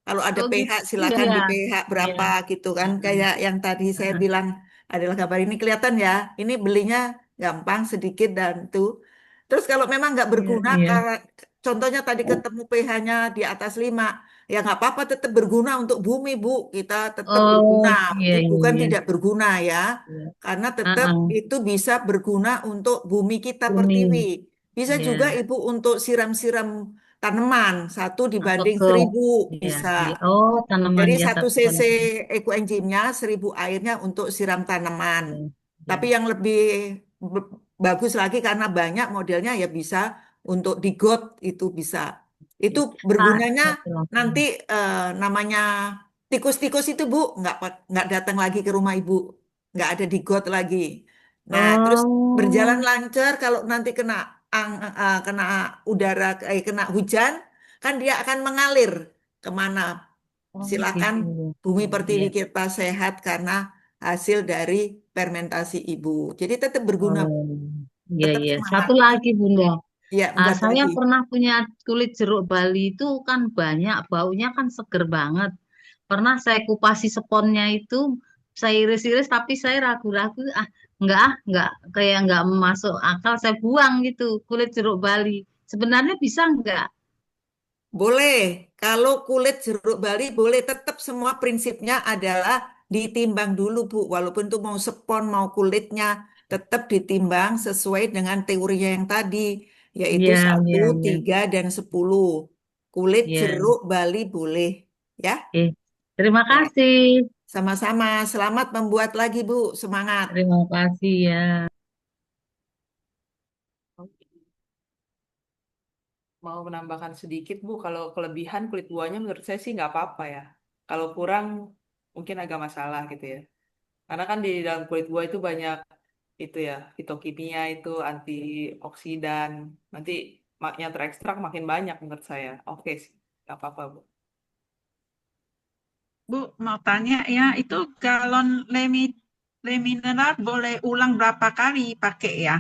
Kalau ada oh pH, gitu silakan ya di pH iya berapa gitu kan. Heeh, Kayak yang tadi saya heeh. bilang adalah gambar ini kelihatan ya. Ini belinya gampang, sedikit dan tuh. Terus kalau memang nggak Iya berguna, iya contohnya tadi ketemu pH-nya di atas 5, ya nggak apa-apa, tetap berguna untuk bumi, Bu. Kita tetap oh berguna, iya iya bukan iya tidak berguna ya. iya Karena tetap Heeh, itu bisa berguna untuk bumi kita bumi Pertiwi. Bisa iya juga Ibu untuk siram-siram tanaman, 1 dibanding pupuk 1000 iya bisa. iya oh tanaman Jadi ya 1 cc satu ekoenzimnya 1000 airnya untuk siram tanaman. iya Tapi iya yang lebih bagus lagi karena banyak modelnya ya bisa untuk di got itu bisa. Itu iya. bergunanya Satu lagi. nanti namanya tikus-tikus itu Bu nggak datang lagi ke rumah Ibu, nggak ada di got lagi. Nah terus berjalan Oh, lancar kalau nanti kena udara kena hujan kan dia akan mengalir kemana. oh Silakan gitu. bumi Oh, iya. pertiwi kita sehat karena hasil dari fermentasi ibu. Jadi tetap berguna, Oh, iya tetap iya. semangat. Satu lagi Bunda. Ya, satu Saya lagi. pernah punya kulit jeruk Bali itu kan banyak, baunya kan seger banget. Pernah saya kupasi sponnya itu, saya iris-iris, tapi saya ragu-ragu, enggak, kayak enggak masuk akal, saya buang gitu kulit jeruk Bali. Sebenarnya bisa enggak? Boleh, kalau kulit jeruk Bali boleh tetap semua prinsipnya adalah ditimbang dulu Bu. Walaupun itu mau spon mau kulitnya tetap ditimbang sesuai dengan teorinya yang tadi, yaitu Iya, 1, iya, iya, 3, dan 10. Kulit iya. jeruk Bali boleh, ya. Eh, terima Ya, kasih, sama-sama. Selamat membuat lagi Bu. Semangat. terima kasih ya. Mau menambahkan sedikit Bu, kalau kelebihan kulit buahnya menurut saya sih nggak apa-apa ya. Kalau kurang mungkin agak masalah gitu ya. Karena kan di dalam kulit buah itu banyak itu ya, fitokimia itu antioksidan. Nanti yang terekstrak makin banyak menurut saya. Oke sih, nggak apa-apa Bu. Bu, mau tanya ya, itu galon lemineral boleh ulang berapa kali pakai ya?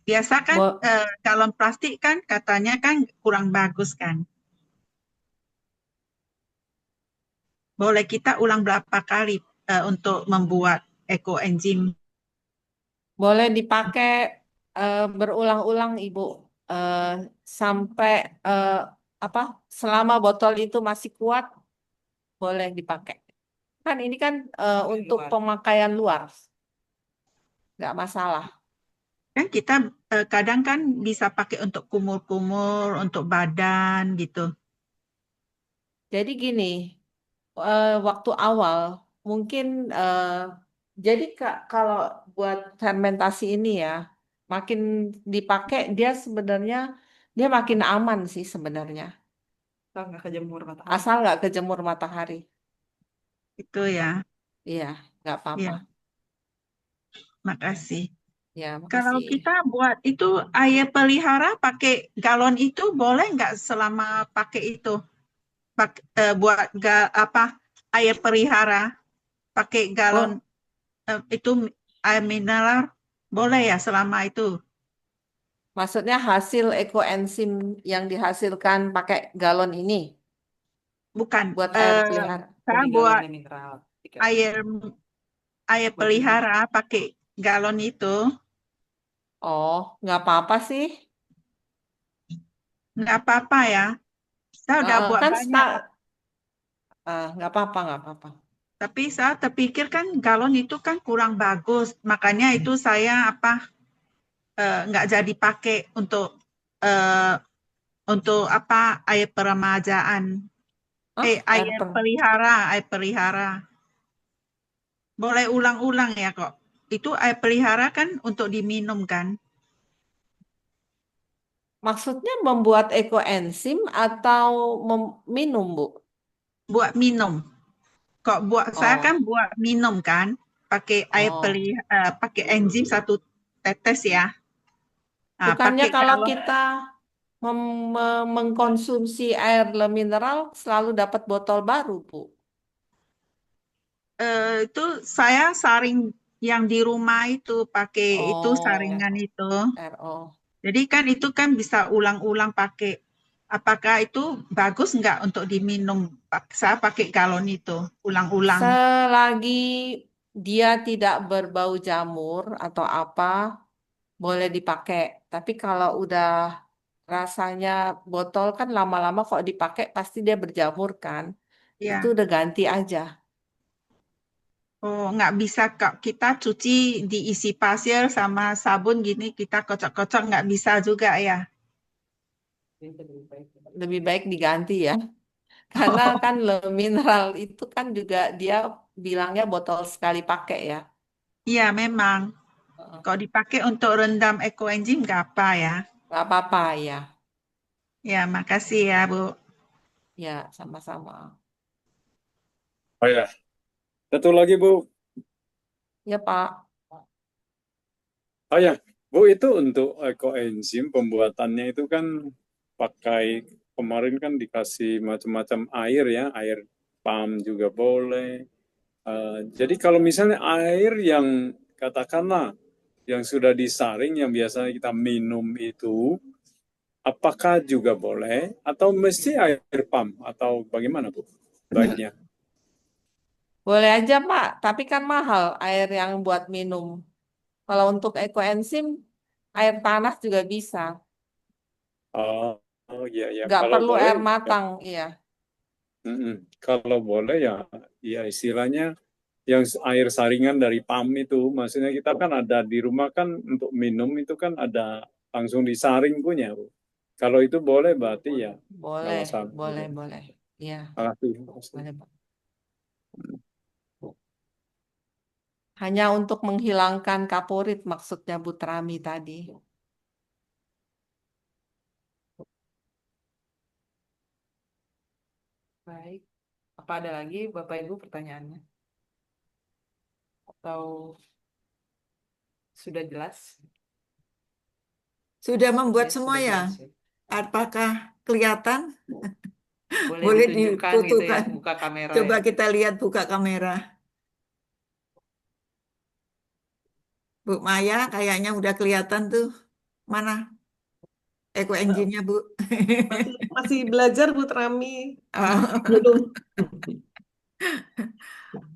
Biasa kan Bo- galon plastik kan katanya kan kurang bagus kan. Boleh kita ulang berapa kali untuk membuat ekoenzim? Boleh dipakai berulang-ulang Ibu. Eh, sampai eh, apa? Selama botol itu masih kuat, boleh dipakai. Kan ini kan untuk Luar. pemakaian luar, nggak masalah. Kan kita kadang kan bisa pakai untuk kumur-kumur, untuk badan gitu. Jadi gini, waktu awal mungkin jadi kalau buat fermentasi ini ya, makin dipakai dia makin aman sih sebenarnya, Kita nggak kejemur matahari. asal nggak kejemur matahari. Itu ya. Iya, nggak apa-apa. Ya, makasih. Ya, Kalau makasih. kita buat itu air pelihara pakai galon itu boleh nggak selama pakai itu? Buat air pelihara pakai galon Oh, itu air mineral boleh ya selama itu? Maksudnya hasil ekoenzim yang dihasilkan pakai galon ini Bukan. buat air pelihara. Saya 3 galon buat air mineral. 3 air buat minum. pelihara pakai galon itu. Oh, nggak apa-apa sih. Nggak apa-apa ya. Saya udah buat Kan banyak. nggak apa-apa, nggak apa-apa. Tapi saya terpikir kan galon itu kan kurang bagus. Makanya itu saya nggak jadi pakai eh, untuk air peremajaan. Air Air pelihara. Boleh ulang-ulang ya kok. Itu air pelihara kan untuk diminum kan. Maksudnya membuat ekoenzim atau minum, Bu? Buat minum. Kok saya kan Oh, buat minum kan. Pakai oh. pakai enzim 1 tetes ya. Nah, Bukannya pakai kalau galon kita mengkonsumsi air mineral selalu dapat botol baru, Bu? itu saya saring yang di rumah itu pakai itu Oh, saringan itu. RO. Jadi kan itu kan bisa ulang-ulang pakai. Apakah itu bagus nggak untuk diminum? Saya pakai galon itu ulang-ulang. Selagi dia tidak berbau jamur atau apa, boleh dipakai. Tapi kalau udah rasanya botol kan lama-lama kok dipakai pasti dia berjamur kan. Itu Ya. udah ganti aja. Oh, nggak bisa Kak. Kita cuci diisi pasir sama sabun gini kita kocok-kocok nggak bisa juga ya. Lebih baik diganti ya. Karena kan mineral itu kan juga dia bilangnya botol sekali pakai ya. Iya memang. Heeh. Kalau dipakai untuk rendam ekoenzim nggak apa ya. Nggak apa-apa ya. Ya, makasih ya Bu. Ya, sama-sama. Oh ya, satu lagi Bu. Ya, Pak. Oh ya, Bu, itu untuk ekoenzim pembuatannya itu kan pakai, kemarin kan dikasih macam-macam air ya, air pam juga boleh. Jadi kalau misalnya air yang katakanlah yang sudah disaring yang biasanya kita minum itu, apakah juga boleh atau mesti air pam atau bagaimana Bu? Baiknya. Boleh aja, Pak. Tapi kan mahal air yang buat minum. Kalau untuk ekoenzim, air panas juga bisa. Oh, oh iya ya, Nggak kalau perlu boleh air ya. matang, iya. Kalau boleh ya, ya istilahnya yang air saringan dari PAM itu, maksudnya kita kan ada di rumah kan untuk minum itu kan ada langsung disaring punya, Bu. Kalau itu boleh berarti ya nggak Boleh, masalah. boleh, boleh. Iya, Makasih. boleh, Pak. Hanya untuk menghilangkan kaporit maksudnya Bu Trami tadi. Baik. Apa ada lagi Bapak Ibu pertanyaannya? Atau sudah jelas? Sudah membuat Ya, semua sudah ya? jelas ya. Apakah kelihatan? Boleh Boleh ditunjukkan gitu ya, difotokan. buka kamera Coba ya. kita lihat buka kamera. Bu Maya kayaknya udah kelihatan tuh. Mana Eco Engine-nya, Bu? Masih belajar Bu Trami. Oh, Belum.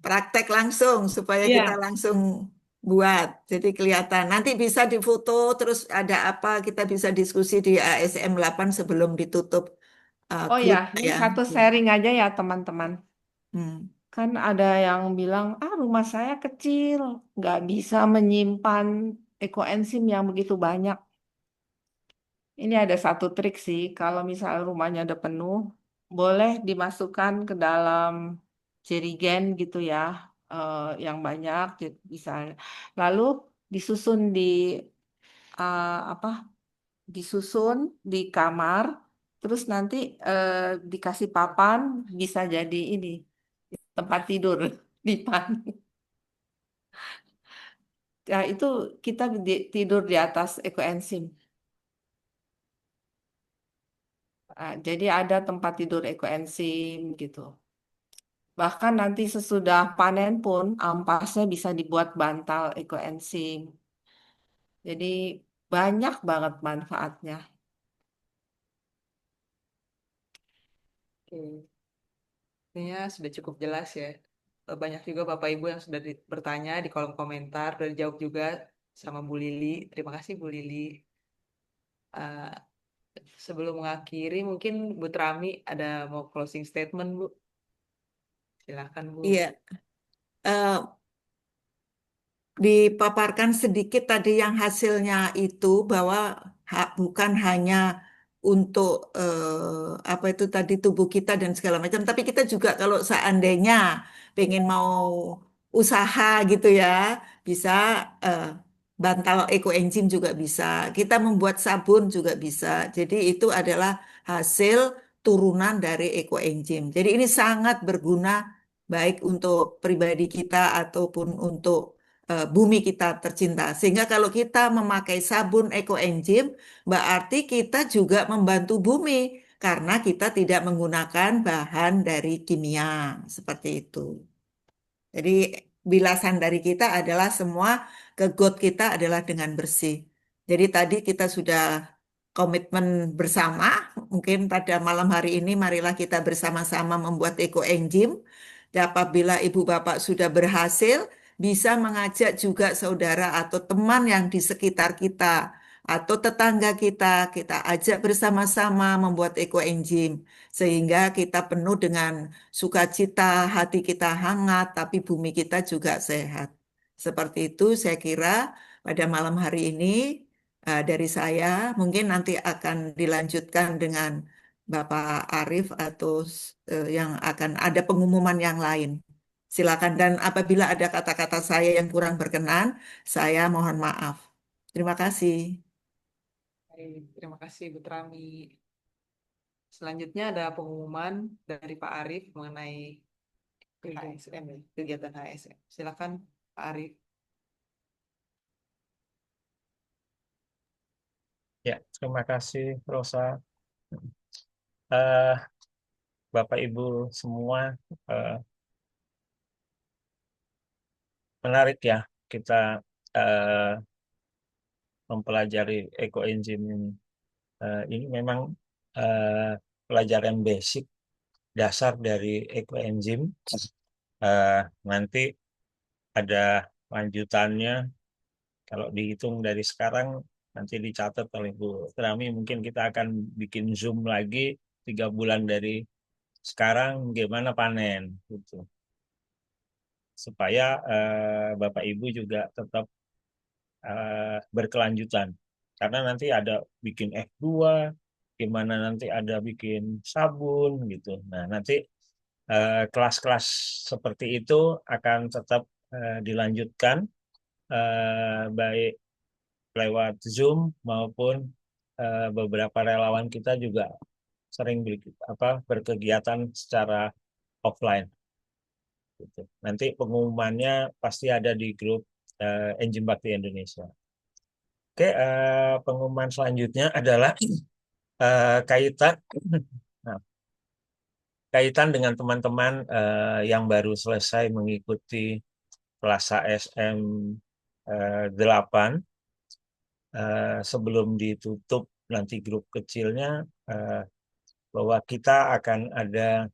praktek langsung supaya kita Iya. langsung buat. Jadi kelihatan. Nanti bisa difoto terus ada apa kita bisa diskusi di ASM 8 sebelum ditutup Oh ya, grup ini ya. satu sharing aja ya teman-teman. Hmm. Kan ada yang bilang, rumah saya kecil, nggak bisa menyimpan ekoenzim yang begitu banyak. Ini ada satu trik sih, kalau misalnya rumahnya udah penuh, boleh dimasukkan ke dalam jerigen gitu ya, yang banyak, bisa. Lalu disusun apa? Disusun di kamar, terus nanti dikasih papan, bisa jadi ini tempat tidur di pan. Ya, itu kita tidur di atas ekoenzim. Jadi ada tempat tidur ekoenzim gitu. Bahkan nanti sesudah panen pun ampasnya bisa dibuat bantal ekoenzim. Jadi banyak banget manfaatnya. Oke, kayaknya sudah cukup jelas ya. Banyak juga Bapak Ibu yang sudah bertanya di kolom komentar, sudah dijawab juga sama Bu Lili. Terima kasih Bu Lili. Eh, Sebelum mengakhiri, mungkin Bu Trami ada mau closing statement, Bu. Silakan, Bu. Iya, eh, dipaparkan sedikit tadi yang hasilnya itu bahwa bukan hanya untuk apa itu tadi tubuh kita dan segala macam, tapi kita juga kalau seandainya pengen mau usaha gitu ya, bisa eh, bantal ekoenzim juga bisa. Kita membuat sabun juga bisa. Jadi itu adalah hasil turunan dari ekoenzim. Jadi ini sangat berguna baik untuk pribadi kita ataupun untuk bumi kita tercinta. Sehingga kalau kita memakai sabun ekoenzim, berarti kita juga membantu bumi karena kita tidak menggunakan bahan dari kimia seperti itu. Jadi bilasan dari kita adalah semua ke got kita adalah dengan bersih. Jadi tadi kita sudah komitmen bersama, mungkin pada malam hari ini marilah kita bersama-sama membuat ekoenzim. Dan apabila ibu bapak sudah berhasil, bisa mengajak juga saudara atau teman yang di sekitar kita atau tetangga kita, kita ajak bersama-sama membuat ekoenzim sehingga kita penuh dengan sukacita, hati kita hangat, tapi bumi kita juga sehat. Seperti itu saya kira pada malam hari ini dari saya mungkin nanti akan dilanjutkan dengan Bapak Arif atau yang akan ada pengumuman yang lain. Silakan dan apabila ada kata-kata saya yang kurang berkenan, saya mohon maaf. Terima kasih. Baik, terima kasih Bu Trami. Selanjutnya ada pengumuman dari Pak Arif mengenai HSM, ya, kegiatan HSM. Silakan Pak Arif. Ya, terima kasih Rosa. Eh, Bapak Ibu semua, eh, menarik ya kita eh, mempelajari ekoenzim ini. Ini memang eh, pelajaran basic dasar dari ekoenzim. Eh, Nanti ada lanjutannya. Kalau dihitung dari sekarang, nanti dicatat oleh Bu Trami, mungkin kita akan bikin Zoom lagi 3 bulan dari sekarang, gimana panen, gitu. Supaya Bapak Ibu juga tetap berkelanjutan. Karena nanti ada bikin F2, gimana nanti ada bikin sabun, gitu. Nah, nanti kelas-kelas seperti itu akan tetap dilanjutkan, baik lewat Zoom maupun beberapa relawan kita juga sering berkegiatan secara offline. Gitu. Nanti pengumumannya pasti ada di grup Enzim Bakti Indonesia. Oke, pengumuman selanjutnya adalah kaitan nah, kaitan dengan teman-teman yang baru selesai mengikuti kelas ASM 8. Sebelum ditutup nanti grup kecilnya, bahwa kita akan ada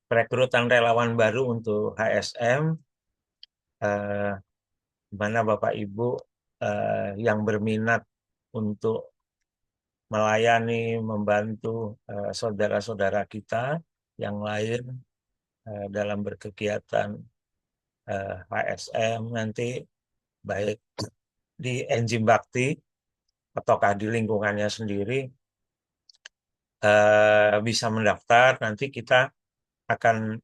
perekrutan relawan baru untuk HSM, di mana Bapak Ibu yang berminat untuk melayani, membantu saudara-saudara kita yang lain dalam berkegiatan HSM nanti, baik di Enzim Bakti ataukah di lingkungannya sendiri, bisa mendaftar. Nanti kita akan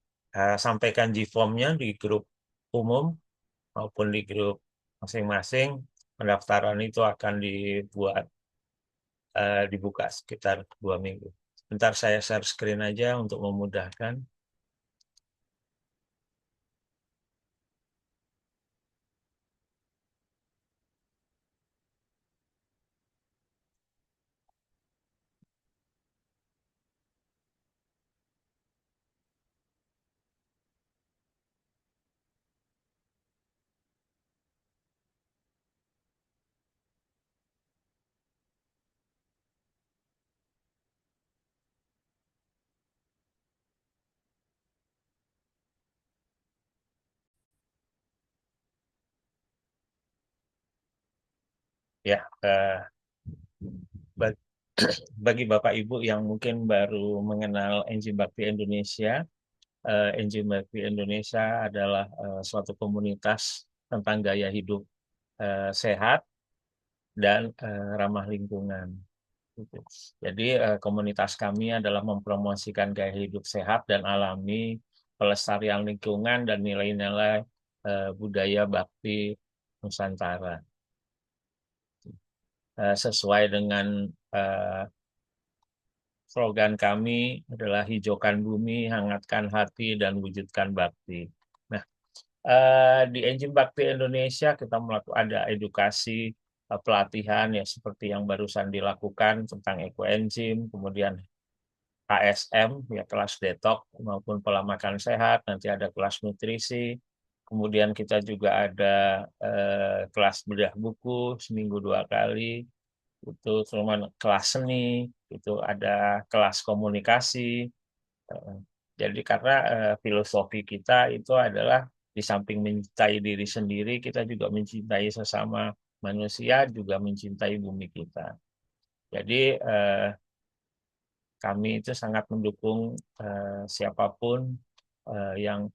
sampaikan G-form-nya di grup umum maupun di grup masing-masing. Pendaftaran itu akan dibuka sekitar 2 minggu. Bentar saya share screen aja untuk memudahkan. Ya, bagi Bapak Ibu yang mungkin baru mengenal Enzim Bakti Indonesia, Enzim Bakti Indonesia adalah suatu komunitas tentang gaya hidup sehat dan ramah lingkungan. Gitu. Jadi komunitas kami adalah mempromosikan gaya hidup sehat dan alami, pelestarian lingkungan dan nilai-nilai budaya bakti Nusantara. Sesuai dengan slogan kami adalah hijaukan bumi, hangatkan hati, dan wujudkan bakti. Nah, di Enzim Bakti Indonesia kita melakukan ada edukasi pelatihan ya seperti yang barusan dilakukan tentang ekoenzim, kemudian KSM ya kelas detok maupun pola makan sehat, nanti ada kelas nutrisi, kemudian kita juga ada kelas bedah buku seminggu 2 kali, itu cuma kelas seni, itu ada kelas komunikasi. Jadi karena filosofi kita itu adalah di samping mencintai diri sendiri, kita juga mencintai sesama manusia, juga mencintai bumi kita. Jadi kami itu sangat mendukung siapapun yang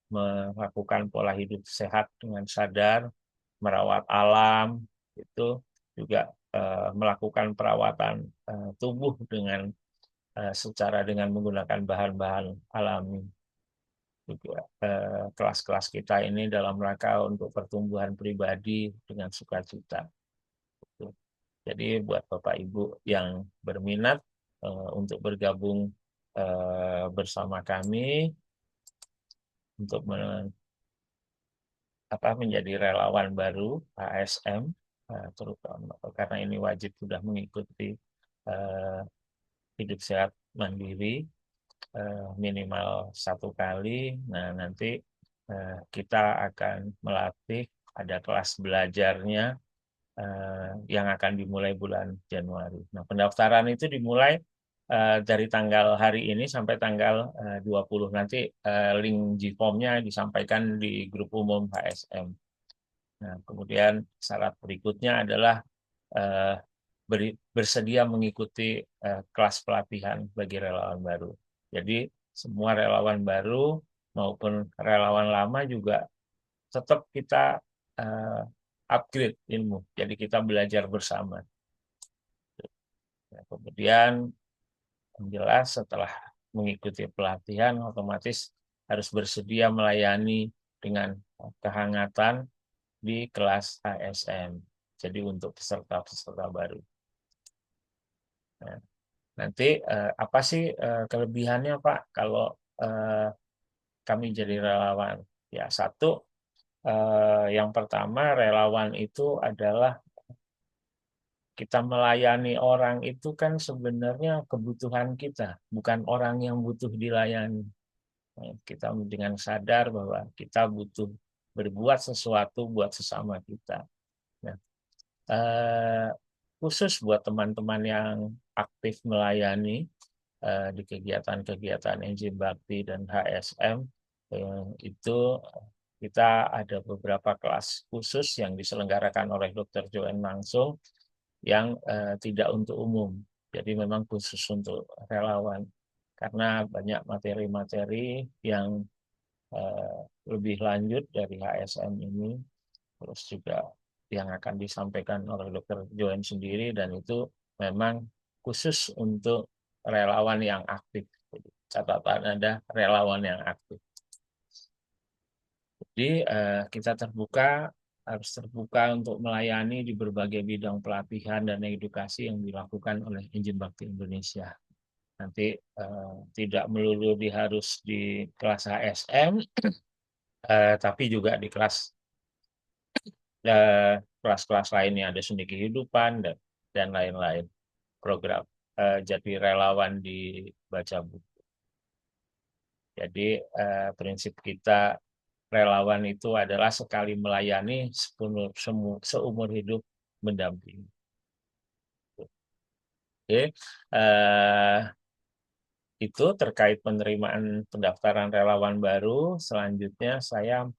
melakukan pola hidup sehat dengan sadar, merawat alam, itu juga melakukan perawatan tubuh dengan secara dengan menggunakan bahan-bahan alami. Juga kelas-kelas kita ini dalam rangka untuk pertumbuhan pribadi dengan sukacita. Jadi buat Bapak Ibu yang berminat untuk bergabung bersama kami untuk menjadi relawan baru ASM, terutama karena ini wajib sudah mengikuti hidup sehat mandiri minimal 1 kali. Nah, nanti kita akan melatih, ada kelas belajarnya yang akan dimulai bulan Januari. Nah, pendaftaran itu dimulai dari tanggal hari ini sampai tanggal 20. Nanti link G-Form-nya disampaikan di grup umum HSM. Nah, kemudian syarat berikutnya adalah bersedia mengikuti kelas pelatihan bagi relawan baru. Jadi semua relawan baru maupun relawan lama juga tetap kita upgrade ilmu. Jadi kita belajar bersama. Nah, kemudian yang jelas setelah mengikuti pelatihan otomatis harus bersedia melayani dengan kehangatan di kelas ASM. Jadi untuk peserta-peserta baru. Nah, nanti apa sih kelebihannya Pak kalau kami jadi relawan? Ya, satu, yang pertama relawan itu adalah kita melayani orang itu kan sebenarnya kebutuhan kita, bukan orang yang butuh dilayani. Kita dengan sadar bahwa kita butuh berbuat sesuatu buat sesama kita. Nah, khusus buat teman-teman yang aktif melayani di kegiatan-kegiatan Enzim Bakti dan HSM, itu kita ada beberapa kelas khusus yang diselenggarakan oleh Dr. Joen langsung yang tidak untuk umum. Jadi memang khusus untuk relawan. Karena banyak materi-materi yang lebih lanjut dari HSM ini, terus juga yang akan disampaikan oleh Dr. Joen sendiri, dan itu memang khusus untuk relawan yang aktif. Jadi, catatan ada relawan yang aktif. Jadi kita harus terbuka untuk melayani di berbagai bidang pelatihan dan edukasi yang dilakukan oleh Enzim Bakti Indonesia. Nanti tidak melulu harus di kelas HSM, tapi juga di kelas-kelas lainnya, ada seni kehidupan dan lain-lain. Program jadi relawan di baca buku. Jadi prinsip kita relawan itu adalah sekali melayani seumur hidup mendampingi. Oke, itu terkait penerimaan pendaftaran relawan baru. Selanjutnya saya